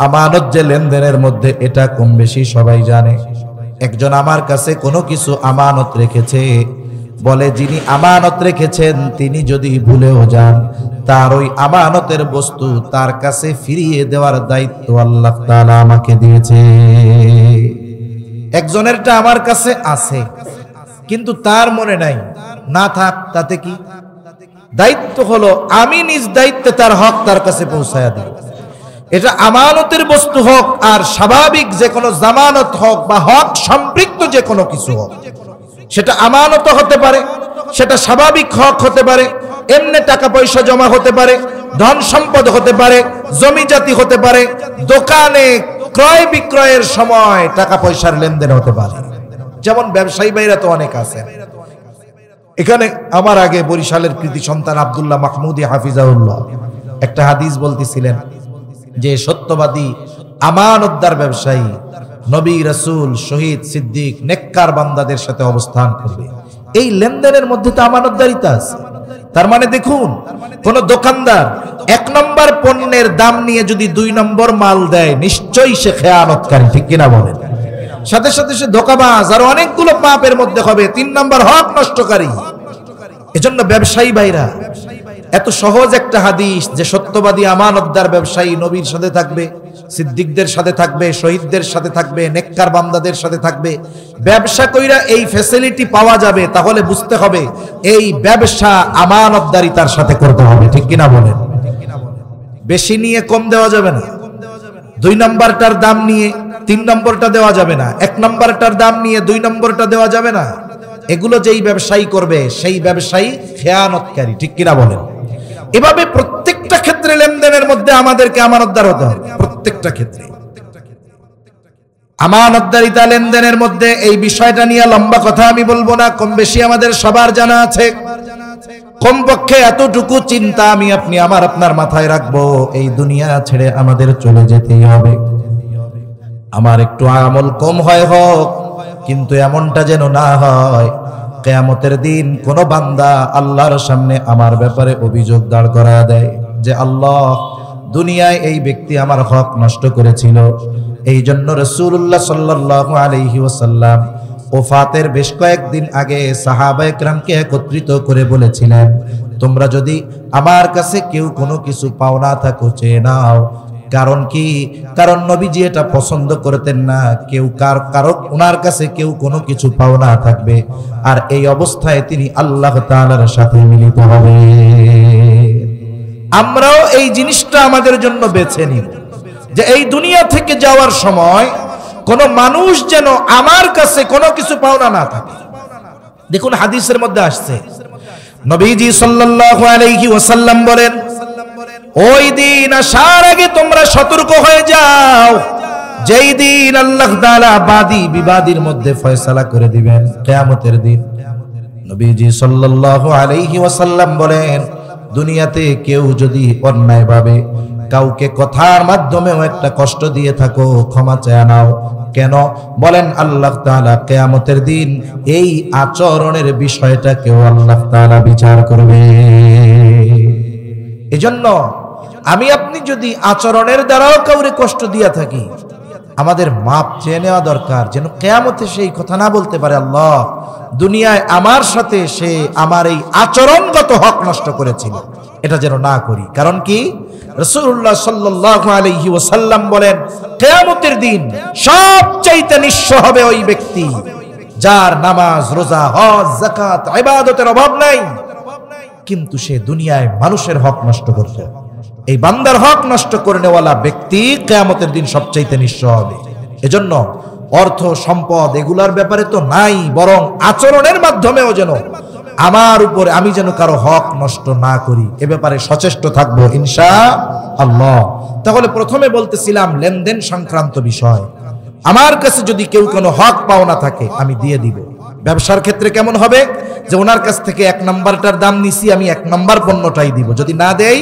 Speaker 1: আমানত যে লেনদেনের মধ্যে, এটা কম বেশি সবাই জানে। একজন আমার কাছে কোনো কিছু আমানত রেখেছে, বলে যিনি আমানত রেখেছেন তিনি যদি ভুলেও যান, তার ওই আমানতের বস্তু তার কাছে ফিরিয়ে দেওয়ার দায়িত্ব আল্লাহ তাআলা আমাকে দিয়েছে। একজনেরটা আমার কাছে আছে, কিন্তু তার মনে নাই না থাক, তাতে কি? দায়িত্ব হলো আমি নিজ দায়িত্বে তার হক তার কাছে পৌঁছায়া দিব। এটা আমানতের বস্তু হোক আর স্বাভাবিক যে কোনো জামানত হোক বা হক সম্পৃক্ত যে কোনো কিছু হোক, সেটা আমানত হতে পারে, সেটা স্বাভাবিক হক হতে পারে, এমনি টাকা পয়সা জমা হতে পারে, ধন সম্পদ হতে পারে, জমি জাতি হতে পারে, দোকানে ক্রয় বিক্রয়ের সময় টাকা পয়সার লেনদেন হতে পারে। যেমন ব্যবসায়ী ভাইরা তো অনেক আছে। এখানে আমার আগে বরিশালের কৃতি সন্তান আব্দুল্লাহ মাহমুদি হাফিজাউল্লাহ একটা হাদিস বলতেছিলেন যে সত্যবাদী আমানতদার ব্যবসায়ী নবী, রাসূল, শহীদ, সিদ্দিক, নেককার বান্দাদের সাথে অবস্থান করবে। এই লেনদেনের মধ্যে তো আমানতদারিতা আছে। তার মানে দেখুন, কোন দোকানদার 1 নম্বর পণ্যের দাম নিয়ে যদি 2 নম্বর মাল দেয়, নিশ্চয়ই সে খেয়ানতকারী, ঠিক কিনা বলেন? সাথে সাথে সে ধোঁকাবাজ, আর অনেকগুলো পাপের মধ্যে হবে, 3 নম্বর হক নষ্টকারী। এজন্য ব্যবসায়ী ভাইরা, এত সহজ একটা হাদিস যে সত্যবাদী আমানতদার ব্যবসায়ী নবীর সাথে থাকবে, সিদ্দিকদের সাথে থাকবে, শহীদদের সাথে থাকবে, নেককার বান্দাদের সাথে থাকবে। ব্যবসা কইরা এই ফ্যাসিলিটি পাওয়া যাবে, তাহলে বুঝতে হবে এই ব্যবসা আমানতদারিতার সাথে করতে হবে, ঠিক কিনা বলেন? বেশি নিয়ে কম দেওয়া যাবে না, 2 নম্বরটার দাম নিয়ে 3 নম্বরটা দেওয়া যাবে না, 1 নম্বরটার দাম নিয়ে 2 নম্বরটা দেওয়া যাবে না। এগুলো যেই ব্যবসায়ী করবে সেই ব্যবসায়ী খেয়ানতকারী, ঠিক কিনা বলেন? এভাবে প্রত্যেকটা ক্ষেত্রে লেনদেনের মধ্যে আমাদেরকে আমানতদার হতে হবে। প্রত্যেকটা ক্ষেত্রে আমানতদারিতা লেনদেনের মধ্যে এই বিষয়টা নিয়ে লম্বা কথা আমি বলবো না, কম বেশি আমাদের সবার জানা আছে। কমপক্ষে এতটুকু চিন্তা আমি আপনি আপনার মাথায় রাখবো, এই দুনিয়া ছেড়ে আমাদের চলে যেতেই হবে। আমার একটু আমল কম হয় হোক, কিন্তু এমনটা যেন না হয় কিয়ামতের দিন কোন বান্দা আল্লাহর সামনে আমার ব্যাপারে অভিযোগ দাঁড় করায় দেয় যে আল্লাহ, দুনিয়ায় এই ব্যক্তি আমার হক নষ্ট করেছিল। এই জন্য রাসূলুল্লাহ সাল্লাল্লাহু আলাইহি ওয়াসাল্লাম ওফাতের বেশ কয়েকদিন আগে সাহাবায়ে কেরামকে একত্রিত করে বলেছিলেন, তোমরা যদি আমার কাছে কেউ কোনো কিছু পাওনা থাকো চেয়ে নাও। কারণ কি? কারণ নবীজি এটা পছন্দ করতেন না কেউ কারো ওনার কাছে কেউ কোনো কিছু পাওনা থাকবে আর এই অবস্থায় তিনি আল্লাহ তাআলার সাথে মিলিত হবে। আমরাও এই জিনিসটা আমাদের জন্য বেছে নিব যে এই দুনিয়া থেকে যাওয়ার সময় কোন মানুষ যেন আমার কাছে কোনো কিছু পাওনা না থাকে। দেখুন হাদিসের মধ্যে আসছে, নবীজি সাল্লাল্লাহু আলাইহি ওয়াসাল্লাম বলেন, ওই দিন আসার আগে তোমরা সতর্ক হয়ে যাও, যেই দিন আল্লাহ তাআলা বাদী বিবাদীর মধ্যে ফয়সালা করে দিবেন, কিয়ামতের দিন। নবীজি সাল্লাল্লাহু আলাইহি ওয়াসাল্লাম বলেন, দুনিয়াতে কেউ যদি অন্যায়ভাবে কাউকে কথার মাধ্যমেও একটা কষ্ট দিয়ে থাকো, ক্ষমা চেয়ে নাও। কেন? বলেন আল্লাহ তাআলা কিয়ামতের দিন এই আচরণের বিষয়টাকেও আল্লাহ তাআলা বিচার করবে। এজন্য আমি আপনি যদি আচরণের দ্বারাও কাউরে কষ্ট দিয়া থাকি, আমাদের মাপ চেয়ে নেওয়া দরকার, যেন কিয়ামতে সেই কথা না বলতে পারে, আল্লাহ দুনিয়ায় আমার সাথে সে আমার এই আচরণগত হক নষ্ট করেছিল, এটা যেন না করি। কারণ কি? রাসূলুল্লাহ সাল্লাল্লাহু আলাইহি ওয়াসাল্লাম বলেন, কিয়ামতের দিন সবচাইতে নিঃস্ব হবে ওই ব্যক্তি যার নামাজ, রোজা, হজ, যাকাত, ইবাদতের অভাব নাই, কিন্তু সে দুনিয়ায় মানুষের হক নষ্ট করছে। এই বান্দার হক নষ্ট করে নেওয়ালা ব্যক্তি কিয়ামতের দিন সবচাইতে নিঃস্ব হবে। এজন্য অর্থ সম্পদ এগুলার ব্যাপারে তো নাই, বরং আচরণের মাধ্যমেও যেন আমার উপরে আমি যেন কারো হক নষ্ট না করি, এ ব্যাপারে সচেষ্ট থাকবো ইনশাআল্লাহ। তাহলে প্রথমে বলতেছিলাম লেনদেন সংক্রান্ত বিষয়। আমার কাছে যদি কেউ কোনো হক পাওনা থাকে আমি দিয়ে দিব। ব্যবসার ক্ষেত্রে কেমন হবে? যে ওনার কাছ থেকে 1 নাম্বারটার দাম নিছি, আমি 1 নাম্বার পণ্যটাই দিব। যদি না দেই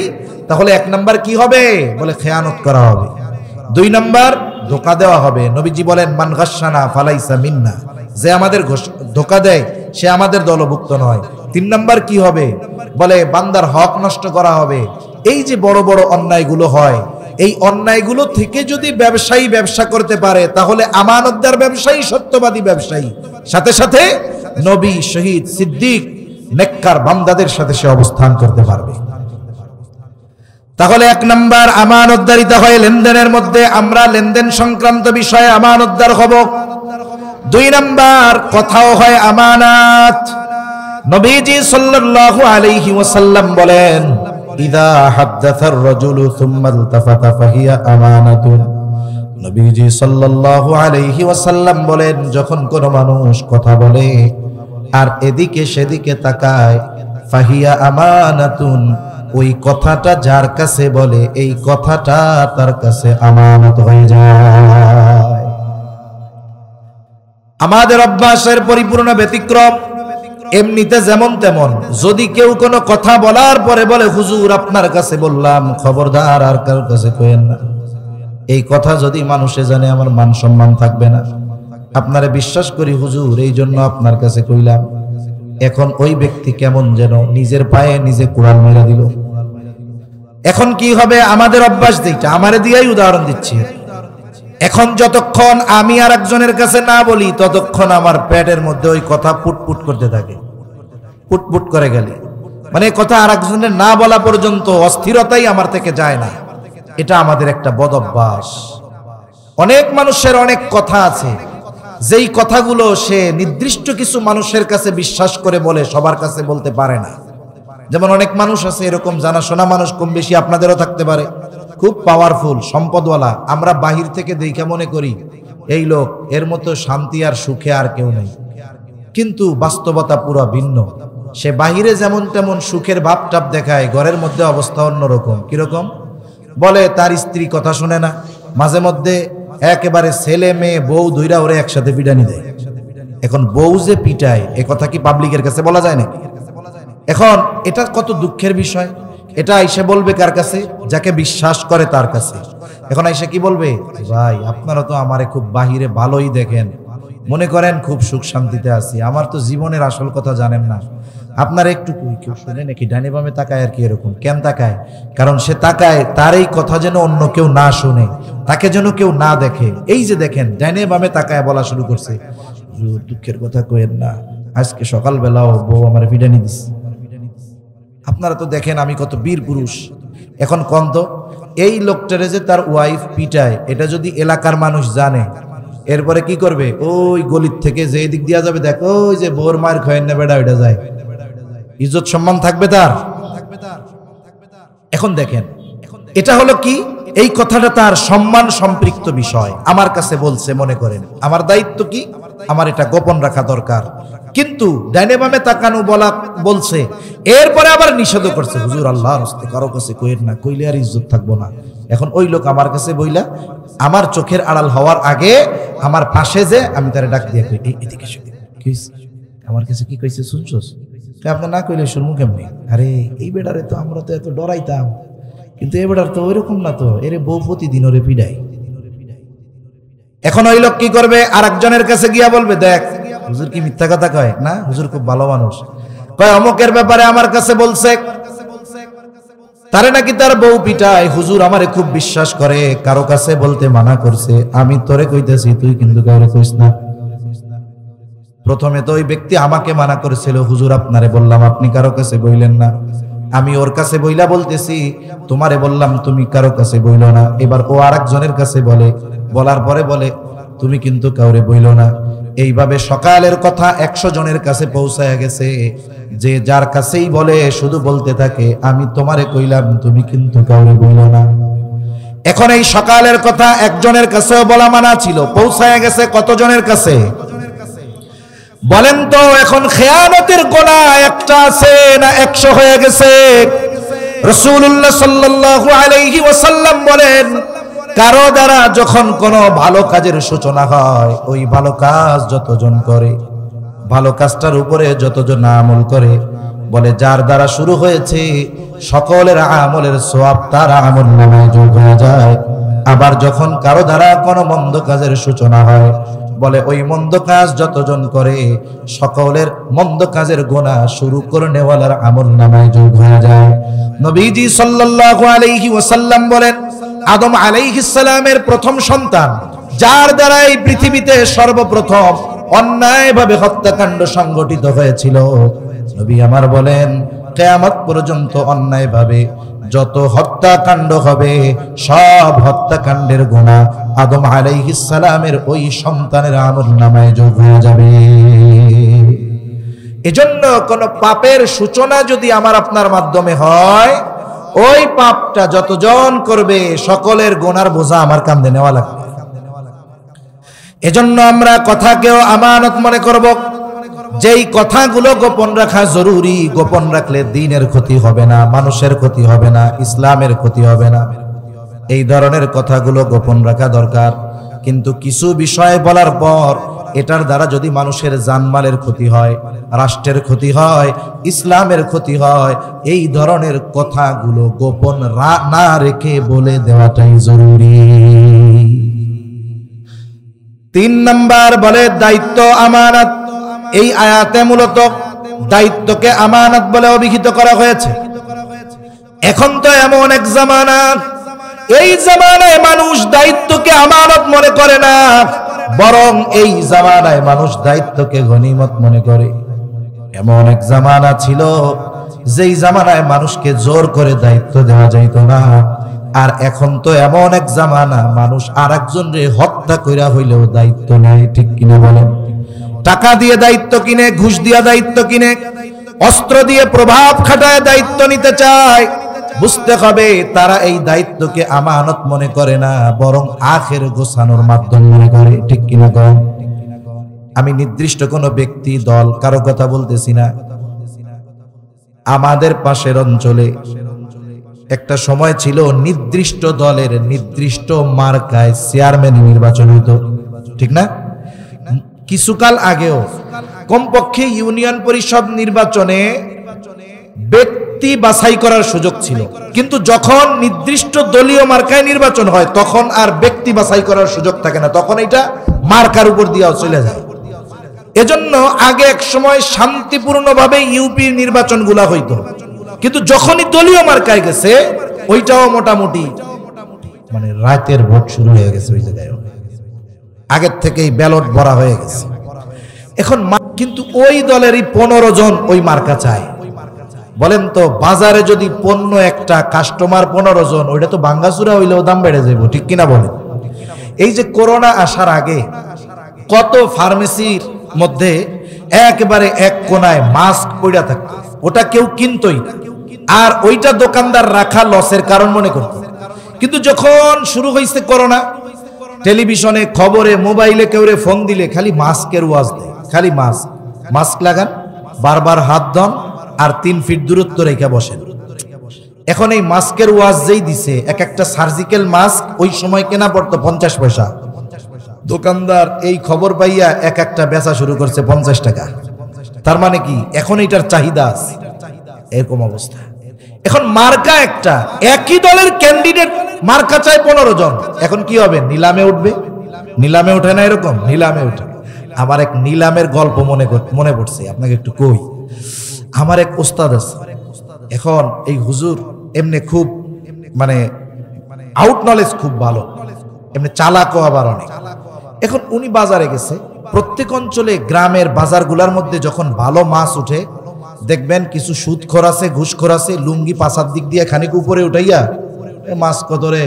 Speaker 1: তাহলে 1 নাম্বার কি হবে? বলে খেয়ানত করা হবে। 2 নাম্বার ধোঁকা দেওয়া হবে। নবীজি বলেন, মান গাশশানা ফালাইসা মিন্না, যে আমাদের ধোঁকা দেয় সে আমাদের দলভুক্ত নয়। 3 নাম্বার কি হবে? বলে বান্দার হক নষ্ট করা হবে। এই যে বড় বড় অন্যায়গুলো হয়, এই অন্যায়গুলো থেকে যদি ব্যবসায়ী ব্যবসা করতে পারে তাহলে আমানতদার ব্যবসায়ী, সত্যবাদী ব্যবসায়ী, সাথে সাথে নবী, শহীদ, সিদ্দিক, নেককার বান্দাদের সাথে সে অবস্থান করতে পারবে। তাহলে 1 নাম্বার আমানতদারিতা হয় লেনদেনের মধ্যে, আমরা লেনদেন সংক্রান্ত বিষয়ে আমানতদার হব। 2 নাম্বার কথাও হয় আমানত। নবীজি সাল্লাল্লাহু আলাইহি ওয়াসাল্লাম বলেন, ইযা হাদাসার রাজুলু সুম্মা ইলতাফাতা ফাহিয়া আমানাতুন। নবীজি সাল্লাল্লাহু আলাইহি ওয়াসাল্লাম বলেন, যখন কোন মানুষ কথা বলে আর এদিকে সেদিকে তাকায়, ফাহিয়া আমানাতুন, ওই কথাটা যার কাছে বলে এই কথাটা তার কাছে আমানত হয়ে যায়। আমাদের অভ্যাসের পরিপূর্ণ ব্যতিক্রম। এমনিতে যেমন তেমন, যদি কেউ কোনো কথা বলার পরে বলে, হুজুর আপনার কাছে বললাম, খবরদার আর কারোর কাছে কইেন না, এই কথা যদি মানুষে জানে আমার মান সম্মান থাকবে না। আপনারে বিশ্বাস করি হুজুর, এই জন্য আপনার কাছে কইলাম। এখন ওই ব্যক্তি কেমন যেন নিজের পায়ে নিজে কুড়াল মেরে দিল। এখন কি হবে? আমাদের অভ্যাস যেটা, আমারে দিয়েই উদাহরণ দিচ্ছি। এখন যতক্ষণ আমি আর একজনের কাছে না বলি, ততক্ষণ আমার পেটের মধ্যে ওই কথা পুটপুট করতে থাকে, পুটপুট করে গেলে, মানে কথা আর একজনের না বলা পর্যন্ত অস্থিরতাই আমার থেকে যায় না। এটা আমাদের একটা বদ অভ্যাস। অনেক মানুষের অনেক কথা আছে, যেই কথাগুলো সে নির্দিষ্ট কিছু মানুষের কাছে বিশ্বাস করে বলে, সবার কাছে বলতে পারে না। যেমন অনেক মানুষ আছে এরকম, জানাশোনা মানুষ, কম বেশি আপনাদেরও থাকতে পারে, খুব পাওয়ারফুল, সম্পদওয়ালা। আমরা বাহির থেকে দেখে মনে করি এই লোক, এর মতো শান্তি আর সুখে আর কেউ নেই, কিন্তু বাস্তবতা পুরো ভিন্ন। সে বাহিরে যেমন তেমন সুখের ভাবটাপ দেখায়, ঘরের মধ্যে অবস্থা অন্যরকম। কিরকম? বলে তার স্ত্রী কথা শুনে না, মাঝে মধ্যে একেবারে ছেলে মেয়ে বউ দুইরা ওরে একসাথে পিটানি দেয়। এখন বউ যে পিটায়, এ কথা কি পাবলিকের কাছে বলা যায় নাকি? এখন এটা কত দুঃখের বিষয়। এটা আইসা বলবে কার কাছে? যাকে বিশ্বাস করে তার কাছে। এখন আইসা কি বলবে? ভাই আপনারা তো আমারে খুব বাহিরে ভালোই দেখেন, মনে করেন খুব সুখ শান্তিতে আছি, আমার তো জীবনের আসল কথা জানেন না। আপনারা একটু কেউ শুনে নাকি? ডানে বামে তাকায় আর কি। এরকম কেন তাকায়? কারণ সে তাকায় তার এই কথা যেন অন্য কেউ না শুনে, তাকে যেন কেউ না দেখে। এই যে দেখেন, ডানে বামে তাকায় বলা শুরু করছে, দুঃখের কথা কইেন না, আজকে সকালবেলাও বউ আমার পিটানি দিচ্ছে। আপনারা তো দেখেন আমি কত বীর পুরুষ। এখন কোন তো এই লোকটারে যে তার ওয়াইফ পিটায়, এটা যদি এলাকার মানুষ জানে, এরপরে কি করবে? ওই গলির থেকে যে দিক দিয়া যাবে, দেখো ওই যে বোর মার খয়েন না বেড়া, ওইটা যায়, ইজ্জত সম্মান থাকবে তার। এখন দেখেন, এটা হলো কি? এই কথাটা তার সম্মান সম্পৃক্ত বিষয়, আমার কাছে বলছে, মনে করেন আমার দায়িত্ব কি? আমার এটা গোপন রাখা দরকার। কিন্তু ডাইনে বামে তাকানো বলা বলছে, এরপরে আবার নিষেধ করছে, হুজুর আল্লাহর রাস্তে কারো কাছে কইেন না, কইলে আর ইজ্জত থাকবো না। এখন ওই লোক আমার কাছে বইলা, আমার চোখের আড়াল হওয়ার আগে আমার পাশে যে আমি তারে ডাক দিয়ে কই, এদিকে আমার কাছে কি কইছে শুনছস? আপনি না কইলে শুনবো কেমনি? আরে এই বেটারে তো আমরা তো এত ডরাইতাম, কিন্তু এ বেটার তো ওইরকম না, তো এরে বউ প্রতিদিন ওরে পিডাই। এখন ওই লোক কি করবে? আর একজনের কাছে গিয়া বলবে, দেখ হুজুর কি মিথ্যা কথা কয় না, হুজুর খুব ভালো মানুষ, কয় অমুকের ব্যাপারে আমার কাছে বলছে, তারে নাকি তার বউ পিটায়, হুজুর আমারে খুব বিশ্বাস করে, কারো কাছে বলতে মানা করছে, আমি তোরে কইতেছি তুই কিন্তু কাউরে কইস না। প্রথমে তো ওই ব্যক্তি আমাকে মানা করেছিল, হুজুর আপনারে বললাম আপনি কারো কাছে বইলেন না, আমি ওর কাছে বইলা বলতেছি, তোমারে বললাম তুমি কারো কাছে বইল না। এবার ও আরেকজনের কাছে বলে, বলার পরে বলে তুমি কিন্তু কাউরে বইল না। এইভাবে সকালের কথা 100 জনের কাছে পৌঁছায় গেছে, যে যার কাছেই বলে শুধু বলতে থাকে, আমি তোমারে কইলাম তুমি কিন্তু কাউরে বইল না। এখন এই সকালের কথা একজনের কাছেও বলা মানা ছিল, পৌঁছায় গেছে কতজনের কাছে বলেন তো? এখন খেয়ানতের গোনা একটা আছে না 100 হয়ে গেছে? রাসূলুল্লাহ সাল্লাল্লাহু আলাইহি ওয়াসাল্লাম বলেন, কারো দ্বারা যখন কোনো ভালো কাজের সূচনা হয়, ওই ভালো কাজ যতজন করে, ভালো কাজটার উপরে যতজন আমল করে, বলে যার দ্বারা শুরু হয়েছে সকলের আমলের সওয়াব তার আমল নামায় যোগ হয়ে যায়। আবার যখন কারো দ্বারা কোনো মন্দ কাজের সূচনা হয়, বলে ওই মন্দ কাজ যতজন করে সকলের মন্দ কাজের গুনাহ শুরু করে নেওয়ালার আমল নামায় যোগ হয়ে যায়। নবীজি সাল্লাল্লাহু আলাইহি ওয়াসাল্লাম বলেন, আদম আলাইহিস সালামের প্রথম সন্তান, যার দ্বারা এই পৃথিবীতে সর্বপ্রথম অন্যায়ভাবে হত্যাকাণ্ড সংগঠিত হয়েছিল, নবী আমার বলেন কিয়ামত পর্যন্ত অন্যায়ভাবে যত হত্যাকাণ্ড হবে, সব হত্যাকাণ্ডের গুনাহ আদম আলাইহিস সালামের ওই সন্তানের আমল নামায় যোগ হয়ে যাবে। এজন্য কোন পাপের সূচনা যদি আমার আপনার মাধ্যমে হয়, ওই পাপটা যতজন করবে সকলের গুনার বোঝা আমার কাঁধে নেওয়া লাগবে। এজন্য আমরা কথাকেও আমানত মনে করব। যেই কথাগুলো গোপন রাখা জরুরি, গোপন রাখলে দ্বীনের ক্ষতি হবে না, মানুষের ক্ষতি হবে না, ইসলামের ক্ষতি হবে না, এই ধরনের কথাগুলো গোপন রাখা দরকার। কিন্তু কিছু বিষয় বলার পর এটার দ্বারা যদি মানুষের জানমালের ক্ষতি হয়, রাষ্ট্রের ক্ষতি হয়, ইসলামের ক্ষতি হয়, এই ধরনের কথাগুলো গোপন না রেখে বলে দেওয়াটাই জরুরি। 3 নাম্বার বলে দায়িত্ব আমানত। এই আয়াতে মূলত দায়িত্বকে আমানত বলে অভিহিত করা হয়েছে। এখন তো এমন এক জামানা, এই জামানায় মানুষ দায়িত্বকে আমানত মনে করে না, বরং এই জামানায় মানুষ দায়িত্বকে গনিমত মনে করে। এমন এক জামানা ছিল যেই জামানায় মানুষকে জোর করে দায়িত্ব দেওয়া যাইত না। আর এখন তো এমন এক জামানা, মানুষ আরেকজনকে হত্যা কইরা হইলেও দায়িত্ব নেয়। ঠিক কিনা বলেন? টাকা দিয়ে দায়িত্ব কিনে, ঘুষ দিয়া দায়িত্ব কিনে, অস্ত্র দিয়ে প্রভাব খাটায় দায়িত্ব নিতে চায়। বুঝতে হবে তারা এই দায়িত্বকে আমানত মনে করে না, বরং আখের গোছানোর মাধ্যম মনে করে। ঠিক কিনা কম? আমি নির্দিষ্ট কোনো ব্যক্তি, দল, কারো কথা বলতেছি না। আমাদের পাশের অঞ্চলে একটা সময় ছিল নির্দিষ্ট দলের নির্দিষ্ট মার্কায় চেয়ারম্যান নির্বাচন হইতো। ঠিক না? কিছুকাল আগেও কমপক্ষে ইউনিয়ন পরিষদ নির্বাচনে ব্যক্তি বাছাই করার সুযোগ ছিল, কিন্তু যখন নির্দিষ্ট দলীয় মার্কায় নির্বাচন হয় তখন আর ব্যক্তি বাছাই করার সুযোগ থাকে না, তখন এটা মার্কার উপর দিয়েও চলে যায়। এজন্য আগে এক সময় শান্তিপূর্ণভাবে ইউপির নির্বাচনগুলা হইতো, কিন্তু যখনই দলীয় মার্কায় গেছে ওইটাও মোটামুটি মানে রাতের ভোট শুরু হয়ে গেছে। ওই জায়গায় আগের থেকেই ব্যালট ভরা হয়ে গেছে। এখন কিন্তু ওই দলেরই 15 জন ওই মার্কা চায়। বলেন তো, বাজারে যদি পণ্য একটা, কাস্টমার 15 জন, ওইটা তো ভাঙ্গাচুরা হইলেও দাম বেড়ে যাবে। ঠিক কিনা বলেন? এই যে করোনা আসার আগে কত ফার্মেসির মধ্যে একেবারে এক কোনায় মাস্ক পড়া থাকতো, ওটা কেউ কিনতই না, আর ওইটা দোকানদার রাখা লসের কারণ মনে করত। কিন্তু যখন শুরু হয়েছে করোনা, টেলিভিশনে, খবরে, মোবাইলে কেউরে ফোন দিলে খালি মাস্কের ওয়াজ দেয়, খালি মাস্ক লাগান, বারবার হাত ধন, আর 3 ফিট দূরত্ব রেখে বসেন। এখন এই মাস্কের ওয়াজ যেই দিছে, এক একটা সার্জিক্যাল মাস্ক ওই সময় কেনা পড়তো 50 পয়সা। দোকানদার এই খবর পাইয়া এক একটা বেচা শুরু করছে 50 টাকা। তার মানে কি এখন এটার চাহিদা আছে, এরকম অবস্থা। এখন মার্কা একটা, একই দলের ক্যান্ডিডেট মার্কা চায় 15 জন। এখন কি হবে? নিলামে উঠবে। নিলামে ওঠে না? এরকম নিলামে ওঠে। আমার এক নিলামের গল্প মনে পড়ছে, আপনাকে একটু কই। আমার এক ওস্তাদ আছে, এখন এই হুজুর এমনি খুব মানে আউট নলেজ খুব ভালো, এমনি চালাকও আবার অনেক। এখন উনি বাজারে গেছে, প্রত্যেক অঞ্চলে গ্রামের বাজারগুলোর মধ্যে যখন ভালো মাছ উঠে দেখবেন কিছু সুদখোর আছে, ঘুষখোর আছে, লুঙ্গি পাছার দিক দিয়ে খানিক উপরে উঠাইয়া মাছ কত রে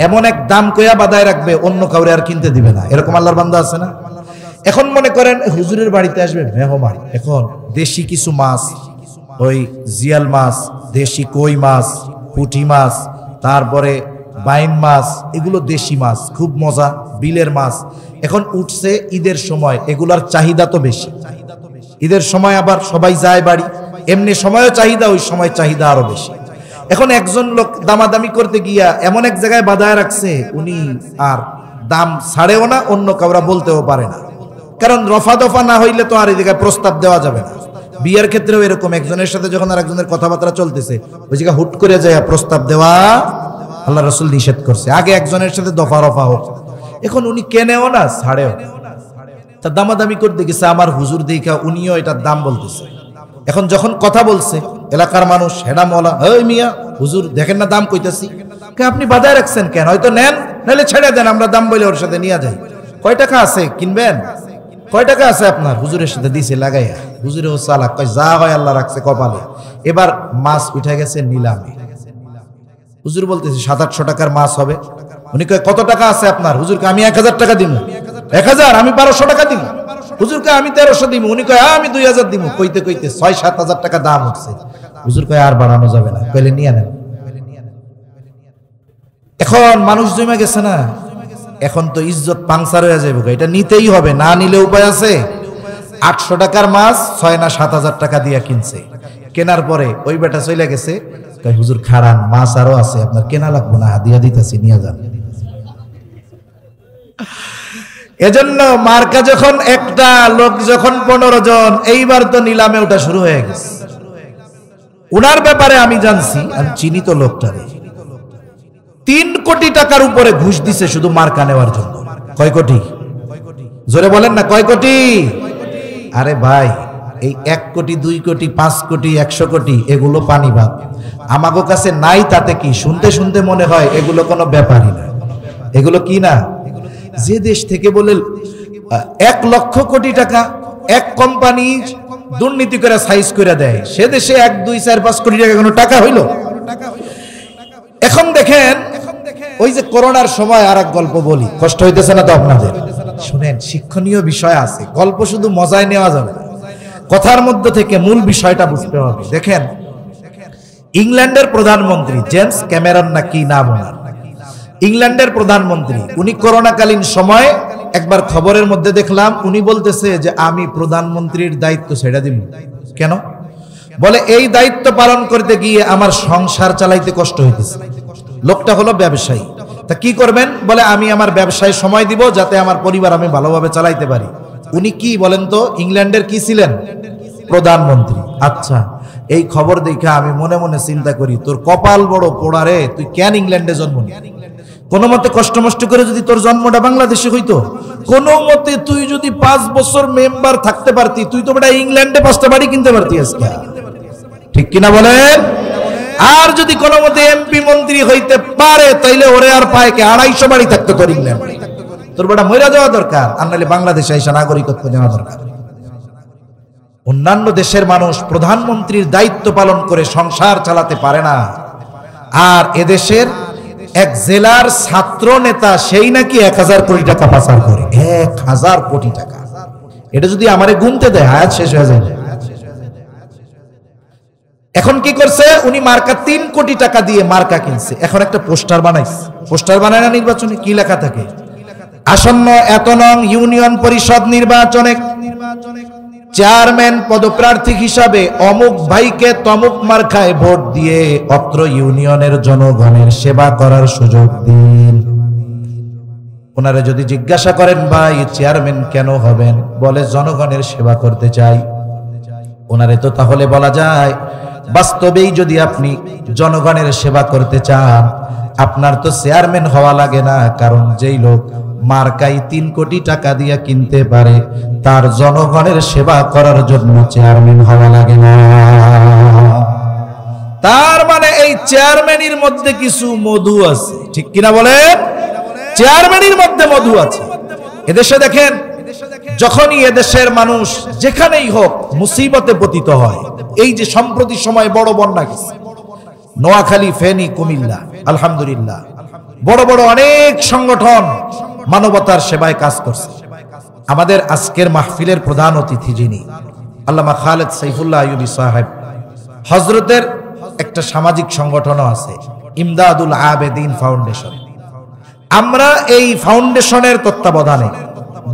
Speaker 1: এমন এক দাম কইয়া বাদায় রাখবে, অন্য কাউরে আর কিনতে দিবে না। এরকম আল্লাহর বান্দা আছে না? এখন মনে করেন হুজুরের বাড়িতে আসবে মেহমান, এখন দেশি কিছু মাছ, ওই জিয়াল মাছ, দেশি কই মাছ, পুঁটি মাছ, তারপরে বাইন মাছ, এগুলো দেশি মাছ, খুব মজা, বিলের মাছ। এখন উঠছে ঈদের সময়, এগুলার চাহিদা তো বেশি। ঈদের সময় আবার সবাই যায় বাড়ি, এমনি সময়ও চাহিদা, ওই সময় চাহিদা আরো বেশি। এখন একজন লোক দামাদামি করতে গিয়া এমন এক জায়গায় বাঁধায় রাখছে, উনি আর দাম ছাড়েও না, অন্য কাউরা বলতেও পারে না, কারণ রফা দফা না হইলে তো আর এই জায়গায় প্রস্তাব দেওয়া যাবে না। বিয়ের ক্ষেত্রেও এরকম, একজনের সাথে যখন আর একজনের কথাবার্তা চলতেছে, ওই জায়গায় হুট করে যায় প্রস্তাব দেওয়া আল্লাহ রাসূল নিষেধ করছে। আগে একজনের সাথে দফা রফা হোক। এখন উনি কেনেও না, ছাড়েও। তা দামাদামি করতে গেছে, আমার হুজুর দেখা উনিও এটার দাম বলতেছে। এখন যখন কথা বলছে এলাকার মানুষ, হেডা মলা, ওই মিয়া হুজুর দেখেন না দাম কইতাছি, আপনি বাধায় রাখছেন কেন? হয়তো নেন, নাহলে ছেড়ে দেন, আমরা দাম বলে ওর সাথে নিয়ে যাই। কয় টাকা আছে কিনবেন? কয় টাকা আছে আপনার? হুজুরের সাথে দিছে লাগাইয়া। হুজুরে ও চালাক, কয় যা হয় আল্লাহ রাখছে কপালে। এবার মাছ উঠে গেছে নিলামে। হুজুর বলতেছে 700-800 টাকার মাছ হবে। উনি কয় কত টাকা আছে আপনার? হুজুরকে আমি 1000 টাকা দিব। 1000? আমি 1200 টাকা দিব। হুজুর কয় আমি 1300 দিব, উনি কয় আমি 2000 দিব, কইতে কইতে 6-7 হাজার টাকা দাম উঠছে। হুজুর কয় আর বাড়ানো যাবে না, কইলে নিয়ে নেন। এখন মানুষ জমে গেছে না, এখন তো ইজ্জত পাংচার হয়ে যাবে, এটা নিতেই হবে, না নিলে উপায় আছে? 800 টাকার মাছ 6 না 7 হাজার টাকা দিয়ে কিনছে, কেনার পরে ওই বেটা চলে গেছে, কয় হুজুর খারান মাছ আরো আছে, আপনার কেনা লাগবে না, হাদিয়া দিতেছি নিয়ে যান। এজন্য মার্কা যখন একটা, লোক যখন 15 জন, এইবার তো নিলামে ওটা শুরু হয়ে গেছে। উনার ব্যাপারে আমি জানছি, আমি চিনি তো লোকটারে, 3 কোটি টাকার উপরে ঘুষ দিছে শুধু মার্কা নেওয়ার জন্য। কয় কোটি? জোরে বলেন না, কয় কোটি? আরে ভাই, এই 1 কোটি 2 কোটি 5 কোটি 100 কোটি এগুলো পানি ভাত, আমাগো কাছে নাই তাতে কি? শুনতে শুনতে মনে হয় এগুলো কোনো ব্যাপারই না। এগুলো কি না? যে দেশ থেকে বলে 1 লক্ষ কোটি টাকা এক কোম্পানি দুর্নীতি করে সাইজ করে দেয়, সে দেশে 1 2 4 5 কোটি টাকা কোনো টাকা হইল? এখন দেখেন, ওই যে করোনার সময় আর এক গল্প বলি, কষ্ট হইতেছে না তো আপনাদের? শুনেন, শিক্ষণীয় বিষয় আছে, গল্প শুধু মজায় নেওয়া যাবে না, কথার মধ্যে থেকে মূল বিষয়টা বুঝতে হবে। দেখেন, ইংল্যান্ডের প্রধানমন্ত্রী জেমস ক্যামেরন না কি নাম ওনার, ইংল্যান্ডের প্রধানমন্ত্রী, উনি করোনাকালীন সময় একবার খবরের মধ্যে দেখলাম উনি বলতেছে যে আমি প্রধানমন্ত্রীর দায়িত্ব ছেড়ে দিব। কেন? বলে এই দায়িত্ব পালন করতে গিয়ে আমার সংসার চালাইতে কষ্ট হইতেছে। লোকটা হলো ব্যবসায়ী, তা কি করবেন? বলে আমি আমার ব্যবসায় সময় দিব যাতে আমার পরিবার আমি ভালোভাবে চালাইতে পারি। উনি কি বলেন তো, ইংল্যান্ডের কি ছিলেন? প্রধানমন্ত্রী। আচ্ছা, এই খবর দেখে আমি মনে মনে চিন্তা করি, তোর কপাল বড় পোড়া রে, তুই কেন ইংল্যান্ডে জন্ম নি? কোন মতে কষ্ট মষ্ট করে যদি তোর জন্মটা বাংলাদেশে হইতো, কোন মতে তুই যদি 5 বছর মেম্বার থাকতে পারতি, তুই তো বেটা ইংল্যান্ডে 5টা বাড়ি কিনতে পারতি আজকে, ঠিক কিনা বলেন? আর যদি কোন মতে এমপি মন্ত্রী হইতে পারে, তাইলে ওরে আর পায় কে 250 বাড়ি থাকতো তোর ইংল্যান্ডে। তোর বেটা মইরা যাওয়া দরকার, আর নাহলে বাংলাদেশে এসে নাগরিকত্ব নেওয়া দরকার। অন্যান্য দেশের মানুষ প্রধানমন্ত্রীর দায়িত্ব পালন করে সংসার চালাতে পারে না, আর এদেশের এক জেলার ছাত্র নেতা সেই নাকি 1000 কোটি টাকা পাচার করে। 1000 কোটি টাকা, এটা যদি আমারে গুনতে দেয় হায়াত শেষ হয়ে যায়। এখন কি করছে উনি? মার্কা 3 কোটি টাকা দিয়ে মার্কা কিনছে। এখন একটা পোস্টার বানাইছে, পোস্টার বানায় না নির্বাচনে, কি লেখা থাকে? আসন্ন এত নং ইউনিয়ন পরিষদ নির্বাচনে চেয়ারম্যান পদপ্রার্থী হিসাবে অমুক ভাইকে তমুক মার্কায় ভোট দিয়ে অত্র ইউনিয়নের জনগণের সেবা করার সুযোগ দিন। ওনারা যদি জিজ্ঞাসা করেন ভাই চেয়ারম্যান কেন হবেন? বলে জনগণের সেবা করতে চাই। ওনারে তো তাহলে বলা যায়, বাস্তবেই যদি আপনি জনগণের সেবা করতে চান, আপনার তো চেয়ারম্যান হওয়া লাগে না, কারণ যেই লোক মার্কাই 3 কোটি টাকা দিয়ে কিনতে পারে, তার জনগণের সেবা করার জন্য চেয়ারম্যান হওয়া লাগে না। তার মানে এই চেয়ারম্যানের মধ্যে কিছু মধু আছে, ঠিক কিনা বলেন? চেয়ারম্যানের মধ্যে মধু আছে। এদেশে দেখেন, যখনই এদেশের মানুষ যেখানেই হোক মুসিবতে পতিত হয়, এই যে সম্প্রতি সময় বড় বন্যা গেছে, নোয়াখালী, ফেনী, কুমিল্লা, আলহামদুলিল্লাহ বড় বড় অনেক সংগঠন মানবতার সেবায় কাজ করছে। আমাদের আজকের মাহফিলের প্রধান অতিথি যিনি আল্লামা খালেদ সাইফুল্লাহ আইয়ুবী সাহেব, হযরতের একটা সামাজিক সংগঠনও আছে, ইমদাদুল আবেদিন ফাউন্ডেশন। আমরা এই ফাউন্ডেশনের তত্ত্বাবধানে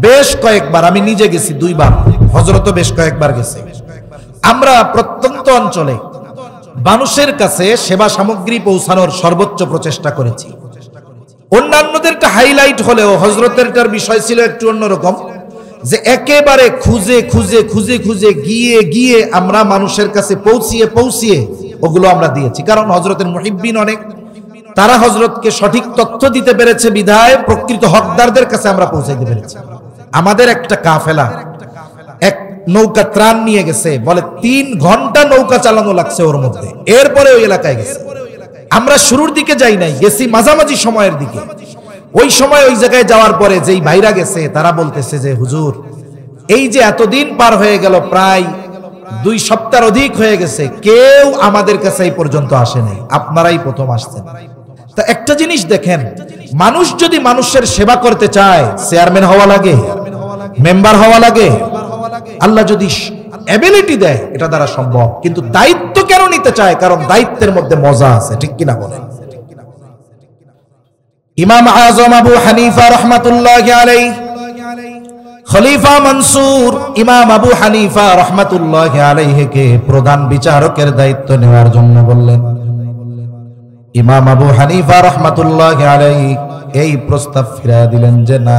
Speaker 1: বেশ কয়েকবার, আমি নিজে গেছি 2 বার, হযরতও বেশ কয়েকবার গেছে, আমরা প্রত্যন্ত অঞ্চলে মানুষের কাছে সেবা সামগ্রী পৌঁছানোর সর্বোচ্চ প্রচেষ্টা করেছি। অন্যান্যদেরটা হাইলাইট হলেও হযরতেরটার বিষয় ছিল একটু অন্যরকম, যে একেবারে খুঁজে খুঁজে খুঁজে খুঁজে গিয়ে গিয়ে আমরা মানুষের কাছে পৌঁছিয়ে পৌঁছিয়ে ওগুলো আমরা দিয়েছি। কারণ হযরতের মুহিব্বিন অনেক, তারা হযরতকে সঠিক তথ্য দিতে পেরেছে বিধায় প্রকৃত হকদারদের কাছে আমরা পৌঁছাইতে পেরেছি। আমাদের একটা কাফেলা এক নৌকা ত্রাণ নিয়ে গেছে, বলে 3 ঘন্টা নৌকা চালানো লাগছে ওর মধ্যে, এরপরে ওই এলাকায় গেছে। আমরা শুরুর দিকে যাই নাই, গেছি মাঝামাঝি সময়ের দিকে। ওই সময় ওই জায়গায় যাওয়ার পরে যেই ভাইরা গেছে তারা বলতেছে যে হুজুর, এই যে এতদিন পার হয়ে গেল, প্রায় 2 সপ্তাহ অধিক হয়ে গেছে, কেউ আমাদের কাছে এই পর্যন্ত আসে নাই, আপনারাই প্রথম আসছেন। তা একটা জিনিস দেখেন, মানুষ যদি মানুষের সেবা করতে চায় চেয়ারম্যান হওয়া লাগে? মেম্বার হওয়া লাগে? আল্লাহ যদি এবিলিটি দেয় এটা দ্বারা সম্ভব, কিন্তু দায়িত্ব কেন নিতে চায়? কারণ দায়িত্বের মধ্যে মজা আছে, ঠিক কিনা বলেন? ইমাম আজম আবু হানিফা রাহমাতুল্লাহি আলাইহি খলিফা মনসুর ইমাম আবু হানিফা রাহমাতুল্লাহি আলাইহিকে প্রধান বিচারকের দায়িত্ব নেওয়ার জন্য বললেন। ইমাম আবু হানিফা রাহমাতুল্লাহি আলাইহি এই প্রস্তাব ফিরিয়ে দিলেন যে না,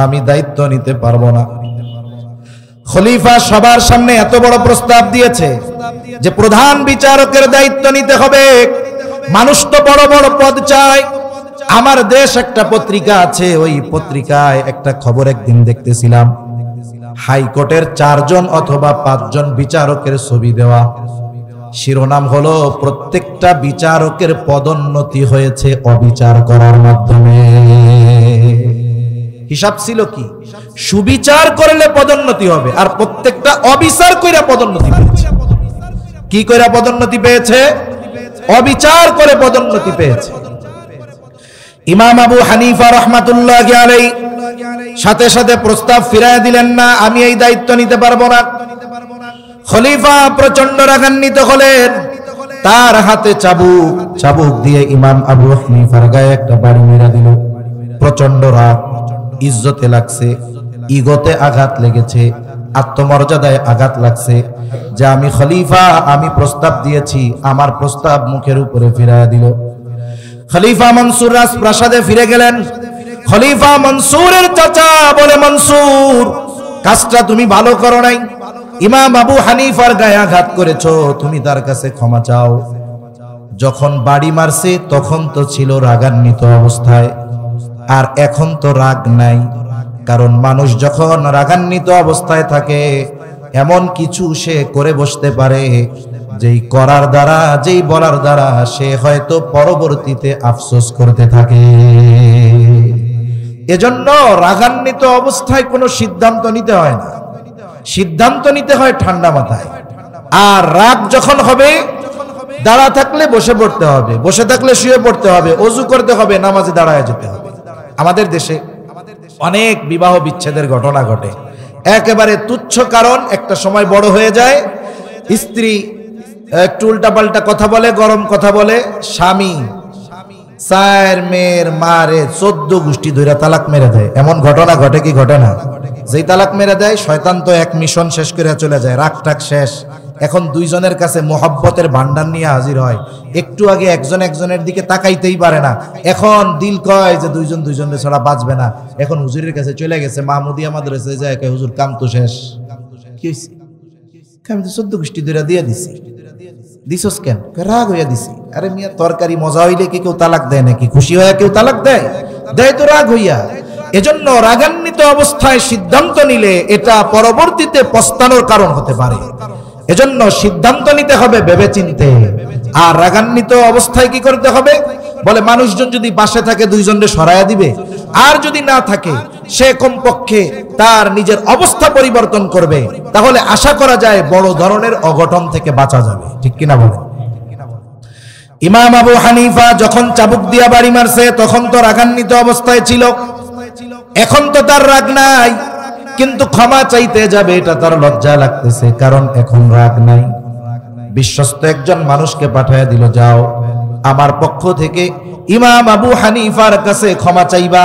Speaker 1: আমি দায়িত্ব নিতে পারবো না। খলিফা সবার সামনে এত বড় প্রস্তাব দিয়েছে যে প্রধান বিচারকের দায়িত্ব নিতে হবে। মানুষ তো বড় বড় পদ চায়। আমার দেশ একটা পত্রিকা আছে, ওই পত্রিকায় একটা খবর একদিন দেখতেছিলাম, হাইকোর্টের 4 জন অথবা 5 জন বিচারকের ছবি দেওয়া। শিরোনাম হলো প্রত্যেকটা বিচারকের পদোন্নতি হয়েছে অবিচার করার মাধ্যমে। হিসাব ছিল কি, সুবিচার করলে পদোন্নতি হবে, আর প্রত্যেকটা অবিচার কইরা পদোন্নতি পেয়েছে। কি কইরা পদোন্নতি পেয়েছে? অবিচার করে পদোন্নতি পেয়েছে। ইমাম আবু হানিফা রাহমাতুল্লাহি আলাইহি সাথে সাথে প্রস্তাব ফিরায় দিলেন, না, আমি এই দায়িত্ব নিতে পারবো না। খলিফা প্রচন্ড রাগান্বিত হলেন, তার হাতে চাবুক দিয়ে ইমাম আবু হানিফার গায়ে একটা বাড়ি মেরে দিল। প্রচন্ড রাগ, ইজ্জতে লাগছে, ইগোতে আঘাত লেগেছে, আত্মমর্যাদায় আঘাত লাগছে যে আমি খলিফা, আমি প্রস্তাব দিয়েছি, আমার প্রস্তাব মুখের উপরে ফিরায় দিল। খলিফা মনসুর রাজপ্রাসাদে ফিরে গেলেন। খলিফা মনসুরের চাচা বলে, মনসুর, কাজটা তুমি ভালো করো নাই, ইমাম আবু হানিফার গায়ে আঘাত করেছো, তুমি তার কাছে ক্ষমা চাও। যখন বাড়ি মারছে তখন তো ছিল রাগান্বিত অবস্থায়, আর এখন তো রাগ নাই। কারণ মানুষ যখন রাগান্বিত অবস্থায় থাকে এমন কিছু সে করে বসতে পারে যেই করার দ্বারা, যেই বলার দ্বারা সে হয়তো পরবর্তীতে আফসোস করতে থাকে। এজন্য রাগান্বিত অবস্থায় কোনো সিদ্ধান্ত নিতে হয় না, সিদ্ধান্ত নিতে হয় ঠান্ডা মাথায়। আর রাগ যখন হবে, দাঁড়া থাকলে বসে পড়তে হবে, বসে থাকলে শুয়ে পড়তে হবে, ওযু করতে হবে, নামাজে দাঁড়ায় যেতে হবে। আমাদের দেশে অনেক বিবাহ বিচ্ছেদের ঘটনা ঘটে, একেবারে তুচ্ছ কারণ, একটা সময় বড় হয়ে যায়, স্ত্রী একটু উল্টাপাল্টা কথা বলে, গরম কথা বলে, স্বামী 4 মেয়ের মারে 14 গোষ্ঠী ধরে তালাক মেরে দেয়। এমন ঘটনা ঘটে কি ঘটে না? যেই তালাক মেরে দেয়, শয়তান তো এক মিশন শেষ করে চলে যায়, রাগ টাক শেষ। এখন দুইজনের কাছে মোহাব্বতের ভান্ডার নিয়ে হাজির হয়। একটু আগে একজন একজনের দিকে তাকাইতেই পারে না, এখন দিল কয় যে দুইজন দুইজনের ছাড়া বাঁচবে না। এখন হুজুরের কাছে চলে গেছে, মাহমুদিয়া মাদ্রাসায় যায়, কয় হুজুর কাম তো শেষ। কি হইছে? আমি তো 14 গোষ্ঠী ধরে দিয়ে দিছি। দিছস কেন? রাগ হইয়া দিছি। আরে মিয়া, তরকারি মজা হইলে কি কেউ তালাক দেয় নাকি? খুশি হইয়া কেউ তালাক দেয়? দেয় তো রাগ হইয়া। এজন্য রাগান্বিত অবস্থায় সিদ্ধান্ত নিলে এটা পরবর্তীতে পস্তানোর কারণ হতে পারে। এজন্য সিদ্ধান্ত নিতে হবে ভেবেচিন্তে। আর রাগান্বিত অবস্থায় কি করতে হবে? বলে মানুষজন যদি পাশে থাকে 2 জনকে সরায়া দিবে, আর যদি না থাকে সে কমপক্ষে তার নিজের অবস্থা পরিবর্তন করবে, তাহলে আশা করা যায় বড় ধরনের অঘটন থেকে বাঁচা যাবে, ঠিক কিনা বলেন? ইমাম আবু হানিফা যখন চাবুক দিয়া বাড়ি মারছে তখন তো রাগান্বিত অবস্থায় ছিল, এখন তো তার রাগ নাই, কিন্তু ক্ষমা চাইতে যাবে এটা তার লজ্জা লাগতেছে, কারণ এখন রাগ নাই। বিশ্বস্ত একজন মানুষকে পাঠায় দিল, যাও আমার পক্ষ থেকে ইমাম আবু হানিফার কাছে ক্ষমা চাইবা।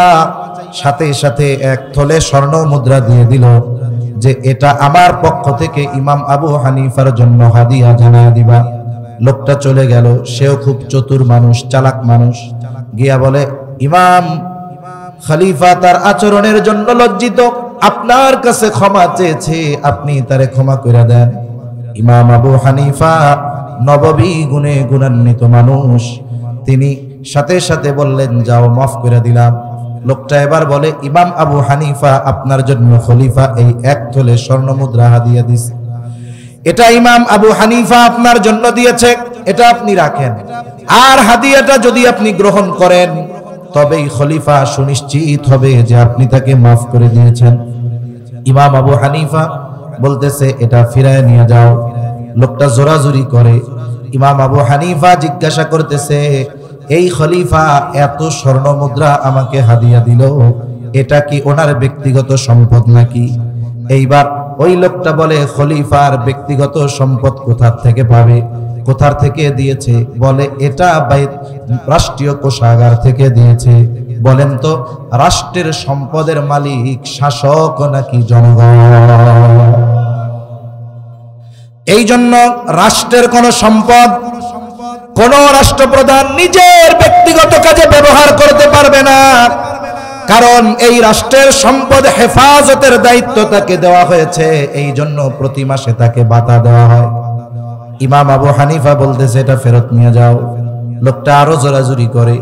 Speaker 1: সাথে সাথে 1 থলে স্বর্ণ মুদ্রা দিয়ে দিল যে এটা আমার পক্ষ থেকে ইমাম আবু হানিফার জন্য হাদিয়া জানায় দিবা। লোকটা চলে গেল। সেও খুব চতুর মানুষ, চালাক মানুষ, গিয়া বলে, ইমাম খলিফা তার আচরণের জন্য লজ্জিত, আপনার কাছে ক্ষমা চেয়েছে, আপনি তারে ক্ষমা করে দেন। ইমাম আবু হানিফা নববী গুণে গুণান্বিত মানুষ, তিনি সাথে সাথে বললেন, যাও মাফ করে দিলাম। লোকটা এবার বলে, ইমাম আবু হানিফা আপনার জন্য খলিফা এই 1 থলে স্বর্ণ মুদ্রা হাদিয়া দিয়েছে, এটা ইমাম আবু হানিফা আপনার জন্য দিয়েছে, এটা আপনি রাখেন। আর হাদিয়াটা যদি আপনি গ্রহণ করেন তবেই খলিফা সুনিশ্চিত হবে যে আপনি তাকে মাফ করে দিয়েছেন। ইমাম আবু হানিফা বলতেছে, এটা ফিরায় নিয়ে যাও। লোকটা জোরাজুরি করে। ইমাম আবু হানিফা জিজ্ঞাসা করতেছে, এই খলিফা এত স্বর্ণ মুদ্রা আমাকে হাদিয়া দিল, এটা কি ওনার ব্যক্তিগত সম্পদ নাকি? এইবার ওই লোকটা বলে খলিফার ব্যক্তিগত সম্পদ কোথা থেকে পাবে, কোথা থেকে দিয়েছে? বলে এটা রাষ্ট্রীয় কোষাগার থেকে দিয়েছে। বলেন তো রাষ্ট্রের সম্পদের মালিক শাসক নাকি জনগণ? এই জন্য রাষ্ট্রের কোন সম্পদ কোন রাষ্ট্রপ্রধান নিজের ব্যক্তিগত কাজে ব্যবহার করতে পারবে না, কারণ এই রাষ্ট্রের সম্পদ হেফাজতের দায়িত্ব তাকে দেওয়া হয়েছে। এই জন্য প্রতি মাসে তাকে ভাতা দেওয়া হয়। ইমাম আবু হানিফা বলতেছে এটা ফেরত নিয়ে যাও। লোকটা আরো জোরাজুরি করে।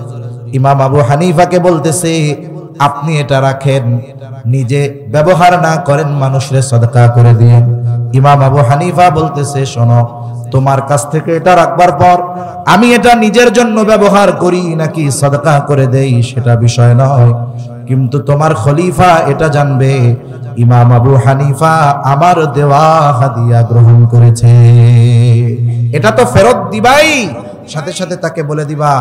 Speaker 1: ইমাম আবু হানিফাকে বলতেছে আপনি এটা রাখেন, নিজে ব্যবহার না করেন, মানুষের সদকা করে দিন। ইমাম আবু হানিফা বলতেছে শোনো, তোমার কাছ থেকে এটা রাখবার পর আমি এটা নিজের জন্য ব্যবহার করি নাকি সদকা করে দেই সেটা বিষয় নয়, কিন্তু তোমার খলিফা এটা জানবে ইমাম আবু হানিফা আমার দেওয়া হাদিয়া গ্রহণ করেছে। এটা তো ফেরত দিবাই, সাথে সাথে তাকে বলে দিবা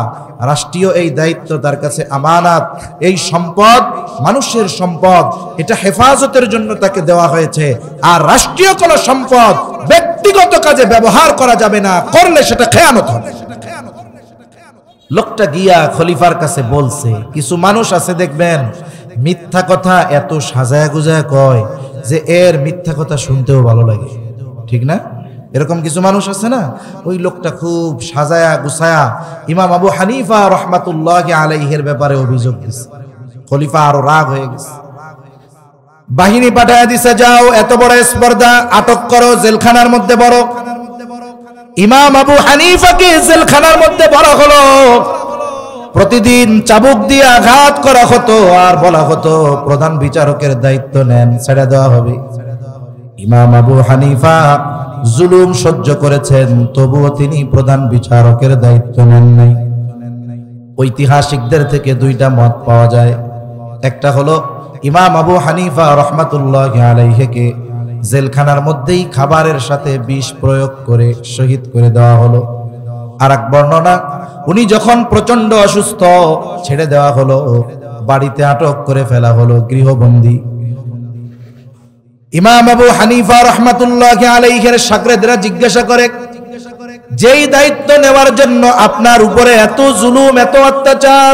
Speaker 1: রাষ্ট্রীয় এই দায়িত্ব তার কাছে আমানত, এই সম্পদ মানুষের সম্পদ, এটা হেফাজতের জন্য তাকে দেওয়া হয়েছে। আর রাষ্ট্রীয় কোন সম্পদ ব্যক্তিগত কাজে ব্যবহার করা যাবে না, করলে সেটা খেয়ানত হবে। লোকটা গিয়া খলিফার কাছে বলছে। কিছু মানুষ আছে দেখবেন মিথ্যা কথা এত সাজায় গুজায় কয় যে এর মিথ্যা কথা শুনতেও ভালো লাগে, ঠিক না? এরকম কিছু মানুষ আছে না? ওই লোকটা খুব সাজায়া গুছায়া ইমাম আবু হানিফা রহমাতুল্লাহি আলাইহির ব্যাপারে অভিযোগ দিছে। খলিফা আরো রাগ হয়ে গেছে, বাহিনী পাঠায় দিছে, যাও এত বড় স্পর্ধা, আটক করো, জেলখানার মধ্যে বড়। ইমাম আবু হানিফাকে জেলখানার মধ্যে বড় হলো, প্রতিদিন চাবুক দিয়ে আঘাত করা হতো আর বলা হতো প্রধান বিচারকের দায়িত্ব নেন, ছেড়ে দেওয়া হবে। ইমাম আবু হানিফা জুলুম সহ্য করেছেন, তবুও তিনি প্রধান বিচারকের দায়িত্ব নেন নাই। ঐতিহাসিকদের থেকে দুইটা মত পাওয়া যায়। একটা হলো ইমাম আবু হানিফা রহমাতুল্লাহি আলাইহিকে জেলখানার মধ্যেই খাবারের সাথে বিষ প্রয়োগ করে শহীদ করে দেওয়া হলো। আর এক বর্ণনা, উনি যখন প্রচন্ড অসুস্থ ছেড়ে দেওয়া হলো, বাড়িতে আটক করে ফেলা হলো, গৃহবন্দী। ইমাম আবু হানিফা রহমাতুল্লাহি আলাইহির শাগরেদরা জিজ্ঞাসা করে, যেই দায়িত্ব নেওয়ার জন্য আপনার উপরে এত জুলুম, এত অত্যাচার,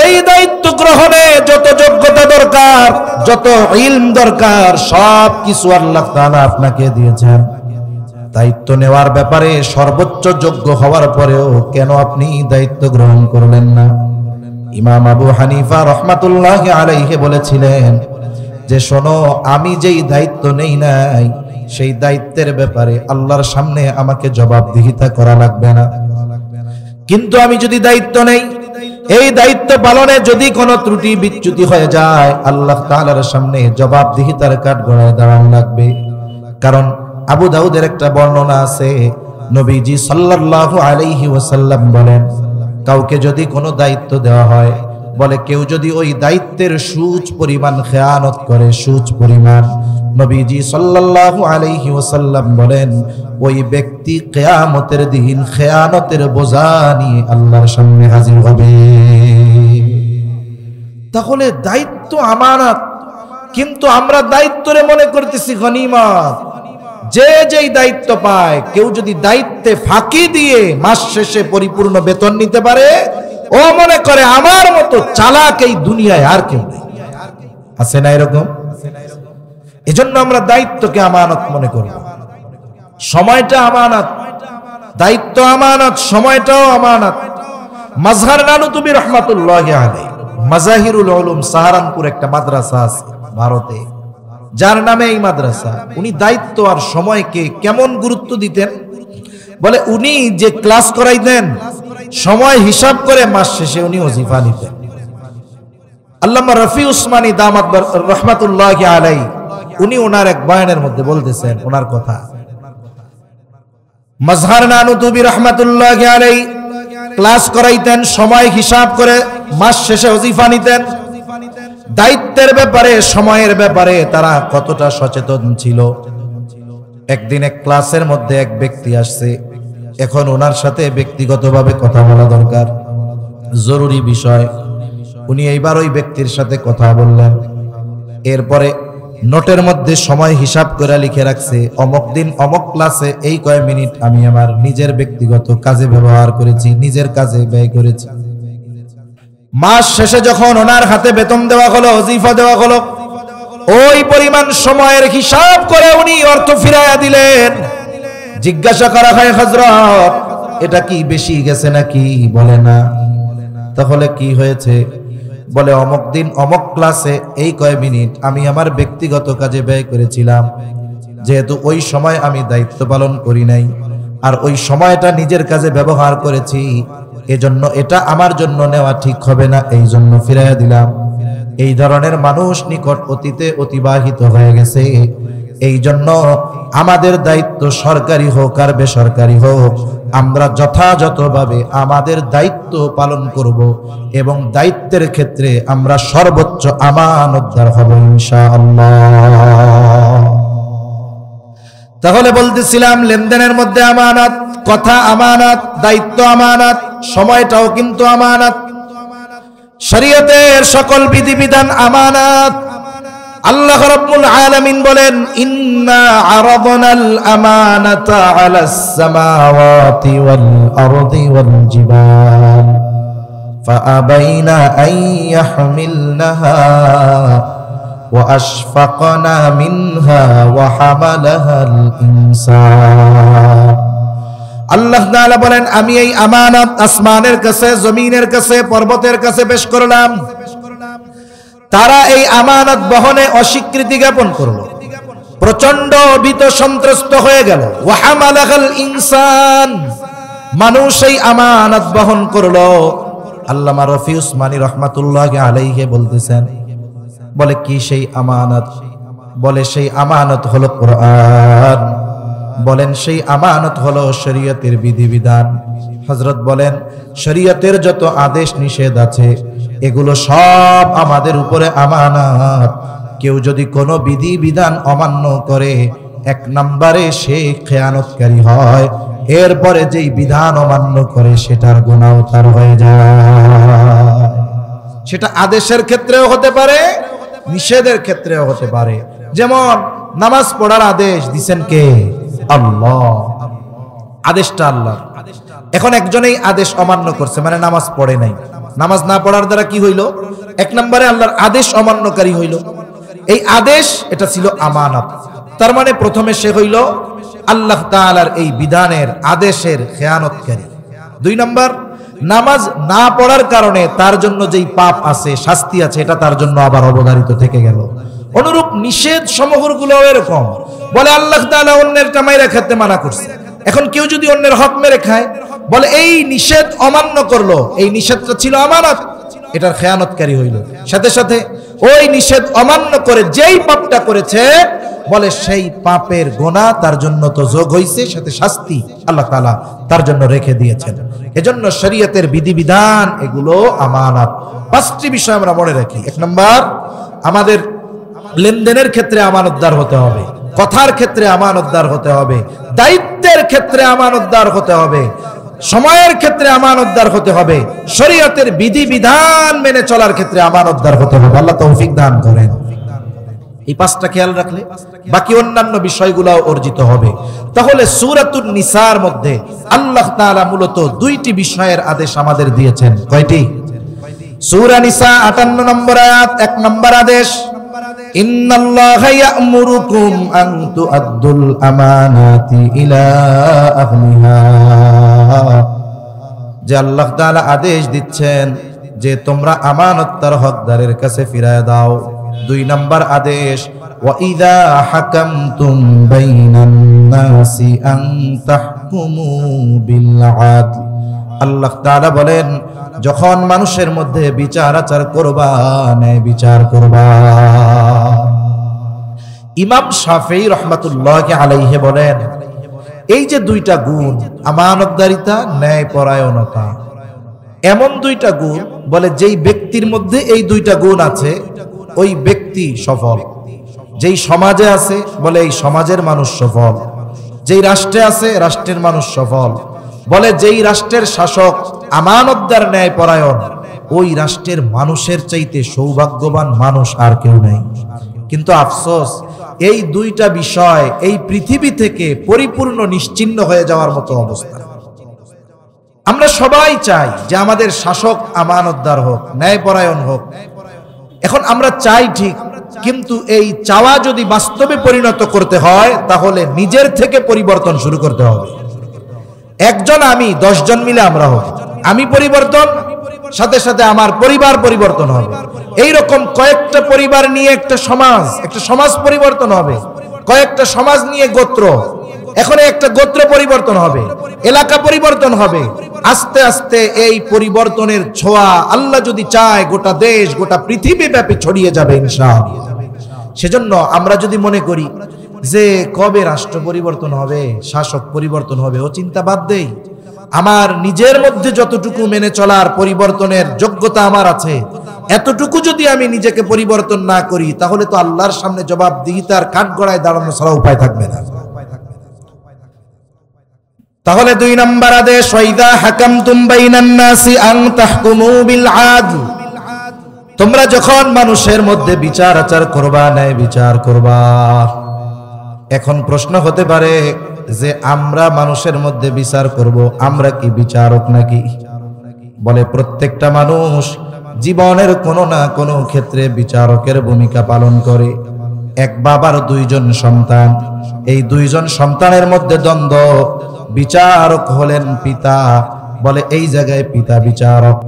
Speaker 1: এই দায়িত্ব গ্রহণে যত যোগ্যতা দরকার, যত ইলম দরকার, সব কিছু আল্লাহ তাআলা আপনাকে দিয়েছেন। দায়িত্ব নেওয়ার ব্যাপারে সর্বোচ্চ যোগ্য হওয়ার পরেও কেন আপনি দায়িত্ব গ্রহণ করলেন না? ইমাম আবু হানিফা রহমাতুল্লাহি আলাইহি বলেছিলেন যে শোনো, আমি যেই দায়িত্ব নেই নাই সেই দায়িত্বের ব্যাপারে আল্লাহর সামনে আমাকে জবাবদিহিতা করা লাগবে না, কিন্তু আমি যদি দায়িত্ব নেই, এই দায়িত্ব পালনে যদি কোনো ত্রুটি বিচ্যুতি হয়ে যায়, আল্লাহ তাআলার সামনে জবাবদিহিতার কাঠগড়ায় দাঁড়ানো লাগবে। কারণ আবু দাউদের একটা বর্ণনা আছে, নবীজি সাল্লাল্লাহু আলাইহি ওয়াসাল্লাম বলেন, কাউকে যদি কোনো দায়িত্ব দেওয়া হয়, বলে কেউ যদি ওই দায়িত্বের সুচ পরিমাণ খেয়ানত করে, সুচ পরিমাণ, নবীজি সাল্লাল্লাহু আলাইহি ওয়াসাল্লাম বলেন ওই ব্যক্তি কিয়ামতের দিন খেয়ানতের বোঝা নিয়ে আল্লাহর সামনে হাজির হবে। তাহলে দায়িত্ব আমানত, কিন্তু আমরা দায়িত্বরে মনে করতেছি গনিমত। যে যেই দায়িত্ব পায়, কেউ যদি দায়িত্বে ফাঁকি দিয়ে মাস শেষে পরিপূর্ণ বেতন নিতে পারে, ও মনে করে আমার মতো চালাক এই দুনিয়ায় আর কেউ নেই। আছে না এরকম? এজন্য আমরা দায়িত্বকে আমানত মনে করব। সময়টা আমানত, দায়িত্ব আমানত, সময়টাও আমানত। মাজহার নানুতুবি রহমাতুল্লাহি আলাইহি মাজাহিরুল উলুম সাহারানপুর একটা মাদ্রাসা আছে ভারতে, যার নামে এই মাদ্রাসা। উনি দায়িত্ব আর সময়কে কেমন গুরুত্ব দিতেন, বলে উনি যে ক্লাস করাইতেন সময় হিসাব করে মাস শেষে উনি ওজিফা নিতেন। আল্লামা রফি উসমানী দামাত রহমাতুল্লাহি আলাইহি উনি ওনার এক বয়ানের মধ্যে বলতেছেন ওনার কথা, মাজহার নানুতুবি রহমাতুল্লাহি আলাইহি ক্লাস করাইতেন, সময় হিসাব করে মাস শেষে ওজিফা নিতেন। দায়িত্বের ব্যাপারে, সময়ের ব্যাপারে তারা কতটা সচেতন ছিল। একদিন এক ক্লাসের মধ্যে এক ব্যক্তি আসছে, এখন ওনার সাথে ব্যক্তিগতভাবে কথা বলা দরকার, জরুরি বিষয়। উনি এইবার ওই ব্যক্তির সাথে কথা বললেন। এরপরে নোটের মধ্যে সময় হিসাব করে লিখে রাখছে, অমুক দিন অমুক ক্লাসে এই কয় মিনিট আমি আমার নিজের ব্যক্তিগত কাজে ব্যবহার করেছি, নিজের কাজে ব্যয় করেছি। মাস শেষে যখন ওনার হাতে বেতন দেওয়া হলো, ওজিফা দেওয়া হলো, ওই পরিমাণ সময়ের হিসাব করে উনি অর্থ ফিরাইয়া দিলেন। জিজ্ঞাসা করা হয়, হযরত এটা কি বেশি গেছে নাকি? বলে না। তাহলে কি হয়েছে? বলে অমুক দিন অমুক ক্লাসে এই কয় মিনিট আমি আমার ব্যক্তিগত কাজে ব্যয় করেছিলাম। যেহেতু ওই সময় আমি দায়িত্ব পালন করি নাই, আর ওই সময়টা নিজের কাজে ব্যবহার করেছি, এজন্য এটা আমার জন্য নেওয়া ঠিক হবে না, এই জন্য ফিরাইয়া দিলাম। এই ধরনের মানুষ নিকট অতীতে অতিবাহিত হয়ে গেছে। এই জন্য আমাদের দায়িত্ব সরকারি হোক আর বেসরকারি হোক, আমরা যথাযথভাবে আমাদের দায়িত্ব পালন করব এবং দায়িত্বের ক্ষেত্রে আমরা সর্বোচ্চ আমানতদার হব ইনশাআল্লাহ। তাহলে বলতেছিলাম, লেনদেনের মধ্যে আমানত, কথা আমানত, দায়িত্ব আমানত, সময়টাও কিন্তু আমানত। শরীয়তের সকল বিধিবিধান আমানত। আল্লাহ রাব্বুল আলামিন বলেন, ইন্না আরাদনাল আমানাতা আলাস সামাওয়াতি ওয়াল আরদি ওয়াল জিবাল ফাআবাইনা আন ইয়াহমিলনাহা ওয়া আশফাকনা মিনহা ওয়া হামালাহাল ইনসান। আল্লাহ তাআলা বলেন, আমি এই আমানত আসমানের কাছে, জমিনের কাছে, পর্বতের কাছে পেশ করলাম। তারা এই আমানত বহনে অস্বীকৃতি জ্ঞাপন করলো, প্রচন্ড ভীত সন্ত্রস্ত হয়ে গেল। ওয়া হামালাহাল ইনসান, মানুষ এই আমানত বহন করলো। আল্লামা রফি উসমানী রাহমাতুল্লাহি আলাইহি বলতেছেন, বলে কি সেই আমানত? বলে সেই আমানত হলো কোরআন। বলেন সেই আমানত হলো শরীয়তের বিধিবিধান। হযরত বলেন, শরীয়তের যত আদেশ নিষেধ আছে এগুলো সব আমাদের উপরে আমানত। কেউ যদি কোনো বিধিবিধান অমান্য করে, এক নম্বরে সে খেয়ানতকারী হয়। এরপরে যেই বিধান অমান্য করে সেটার গুনাহ তার হয়ে যায়। সেটা আদেশের ক্ষেত্রেও হতে পারে, নিষেধের ক্ষেত্রেও হতে পারে। যেমন নামাজ পড়ার আদেশ দিবেন কে? আল্লাহ। আদেশটা আল্লাহ। এখন একজনেই আদেশ অমান্য করছে, মানে নামাজ পড়ে নাই। নামাজ না পড়ার দ্বারা কি হইল? এক নম্বরে আল্লাহর আদেশ অমান্যকারী হইল। এই আদেশ এটা ছিল আমানত। তার মানে প্রথমে সে হইল আল্লাহ তাআলার এই বিধানের আদেশের খেয়ানতকারী। দুই নম্বর, নামাজ না পড়ার কারণে তার জন্য যেই পাপ আছে, শাস্তি আছে, এটা তার জন্য আবার অবধারিত থেকে গেল। অনুরূপ নিষেধ সমূহগুলো এরকম। বলে আল্লাহ তাআলা অন্যেরটা মাইরা খেতে মানা করছে। এখন কেউ যদি অন্যের হক মেরে খায়, বলে এই নিষেধ অমান্য করলো, এই নিষেধটা ছিল আমানত, এটার খেয়ানতকারী হইল। সাথে সাথে ওই নিষেধ অমান্য করে যেই পাপটা করেছে, বলে সেই পাপের গুনাহ তার জন্য তো যোগ হইছে, সাথে শাস্তি আল্লাহ তাআলা তার জন্য রেখে দিয়েছেন। এজন্য শরীয়তের বিধিবিধান এগুলো আমানত। পাঁচটি বিষয় আমরা মনে রাখি। এক নম্বর, আমাদের লেনদেনের ক্ষেত্রে আমানতদার হতে হবে, কথার ক্ষেত্রে আমানতদার হতে হবে, দায়িত্বের ক্ষেত্রে আমানতদার হতে হবে, সময়ের ক্ষেত্রে আমানতদার হতে হবে, শরীয়তের বিধিবিধান মেনে চলার ক্ষেত্রে আমানতদার হতে হবে। আল্লাহ তৌফিক দান করেন। এই পাঁচটা খেয়াল রাখলে বাকি অন্যান্য বিষয়গুলোও অর্জিত হবে। তাহলে সূরাতুন নিসার মধ্যে আল্লাহ তাআলা মূলত দুইটি বিষয়ের আদেশ আমাদের দিয়েছেন। কয়টি? সূরা নিসা 58 নম্বর আয়াত, 1 নম্বর আদেশ, ইন্নাল্লাহা ইয়া'মুরুকুম আন তু'আদ্দুল আমানাতি ইলা আহলিহা। যে আল্লাহ তাআলা আদেশ দিচ্ছেন যে তোমরা আমানত তার হকদারের কাছে ফিরায় দাও। 2 নম্বর আদেশ, ওয়া ইযা হাকামতুম বাইনান নাসি আন তাহকুমু বিল আদল। আল্লাহ তাআলা বলেন, যখন মানুষের মধ্যে বিচার আচার করবা, ন্যায় বিচার করবা। ইমাম শাফিঈ রাহমাতুল্লাহি আলাইহি বলেন, এই যে দুইটা গুণ, আমানতদারিতা, ন্যায়পরায়ণতা, এমন দুইটা গুণ, বলে যেই ব্যক্তির মধ্যে এই দুইটা গুণ আছে ওই ব্যক্তি সফল। যেই সমাজে আছে, বলে এই সমাজের মানুষ সফল। যেই রাষ্ট্রে আছে, রাষ্ট্রের মানুষ সফল। বলে যেই রাষ্ট্রের শাসক আমানতদার, ন্যায়পরায়ণ, ওই রাষ্ট্রের মানুষের চাইতে সৌভাগ্যবান মানুষ আর কেউ নাই। কিন্তু আফসোস, এই দুইটা বিষয় এই পৃথিবী থেকে পরিপূর্ণ নিশ্চিহ্ন হয়ে যাওয়ার মতো অবস্থা। আমরা সবাই চাই যে আমাদের শাসক আমানতদার হোক, ন্যায়পরায়ণ হোক। এখন আমরা চাই ঠিক, কিন্তু এই চাওয়া যদি বাস্তবে পরিণত করতে হয় তাহলে নিজের থেকে পরিবর্তন শুরু করতে হবে। একজন আমি, 10 জন মিলে আমরা হব। আমি পরিবর্তন, সাথে সাথে আমার পরিবার পরিবর্তন হবে। এইরকম কয়েকটা পরিবার নিয়ে একটা সমাজ পরিবর্তন হবে। কয়েকটা সমাজ নিয়ে গোত্র, এখন একটা গোত্র পরিবর্তন হবে, এলাকা পরিবর্তন হবে। আস্তে আস্তে এই পরিবর্তনের ছোঁয়া আল্লাহ যদি চায় গোটা দেশ, গোটা পৃথিবী ব্যাপী ছড়িয়ে যাবে ইনশাআল্লাহ। সেজন্য আমরা যদি মনে করি যে কবে রাষ্ট্র পরিবর্তন হবে, শাসক পরিবর্তন হবে, ও চিন্তা বাদ দেই। আমার নিজের মধ্যে যতটুকু মেনে চলার পরিবর্তনের যোগ্যতা আমার আছে, এতটুকু যদি আমি নিজেকে পরিবর্তন না করি তাহলে তো আল্লাহর সামনে জবাবদিহিতার কাঠগড়ায় দাঁড়ানো ছাড়া উপায় থাকবে না। তাহলে 2 নম্বর আদেশ, ওয়াইদা হাকামতুম বাইনান নাসি আন তাহকুমু বিল আদল। তোমরা যখন মানুষের মধ্যে বিচার আচার করবা, ন্যায় বিচার করবা। এখন প্রশ্ন হতে পারে যে আমরা মানুষের মধ্যে বিচার করব, আমরা কি বিচারক নাকি? বলে প্রত্যেকটা মানুষ জীবনের কোনো না কোনো ক্ষেত্রে বিচারকের ভূমিকা পালন করে। এক বাবার 2 জন সন্তান, এই 2 জন সন্তানের মধ্যে দ্বন্দ্ব, বিচারক হলেন পিতা। বলে এই জায়গায় পিতা বিচারক।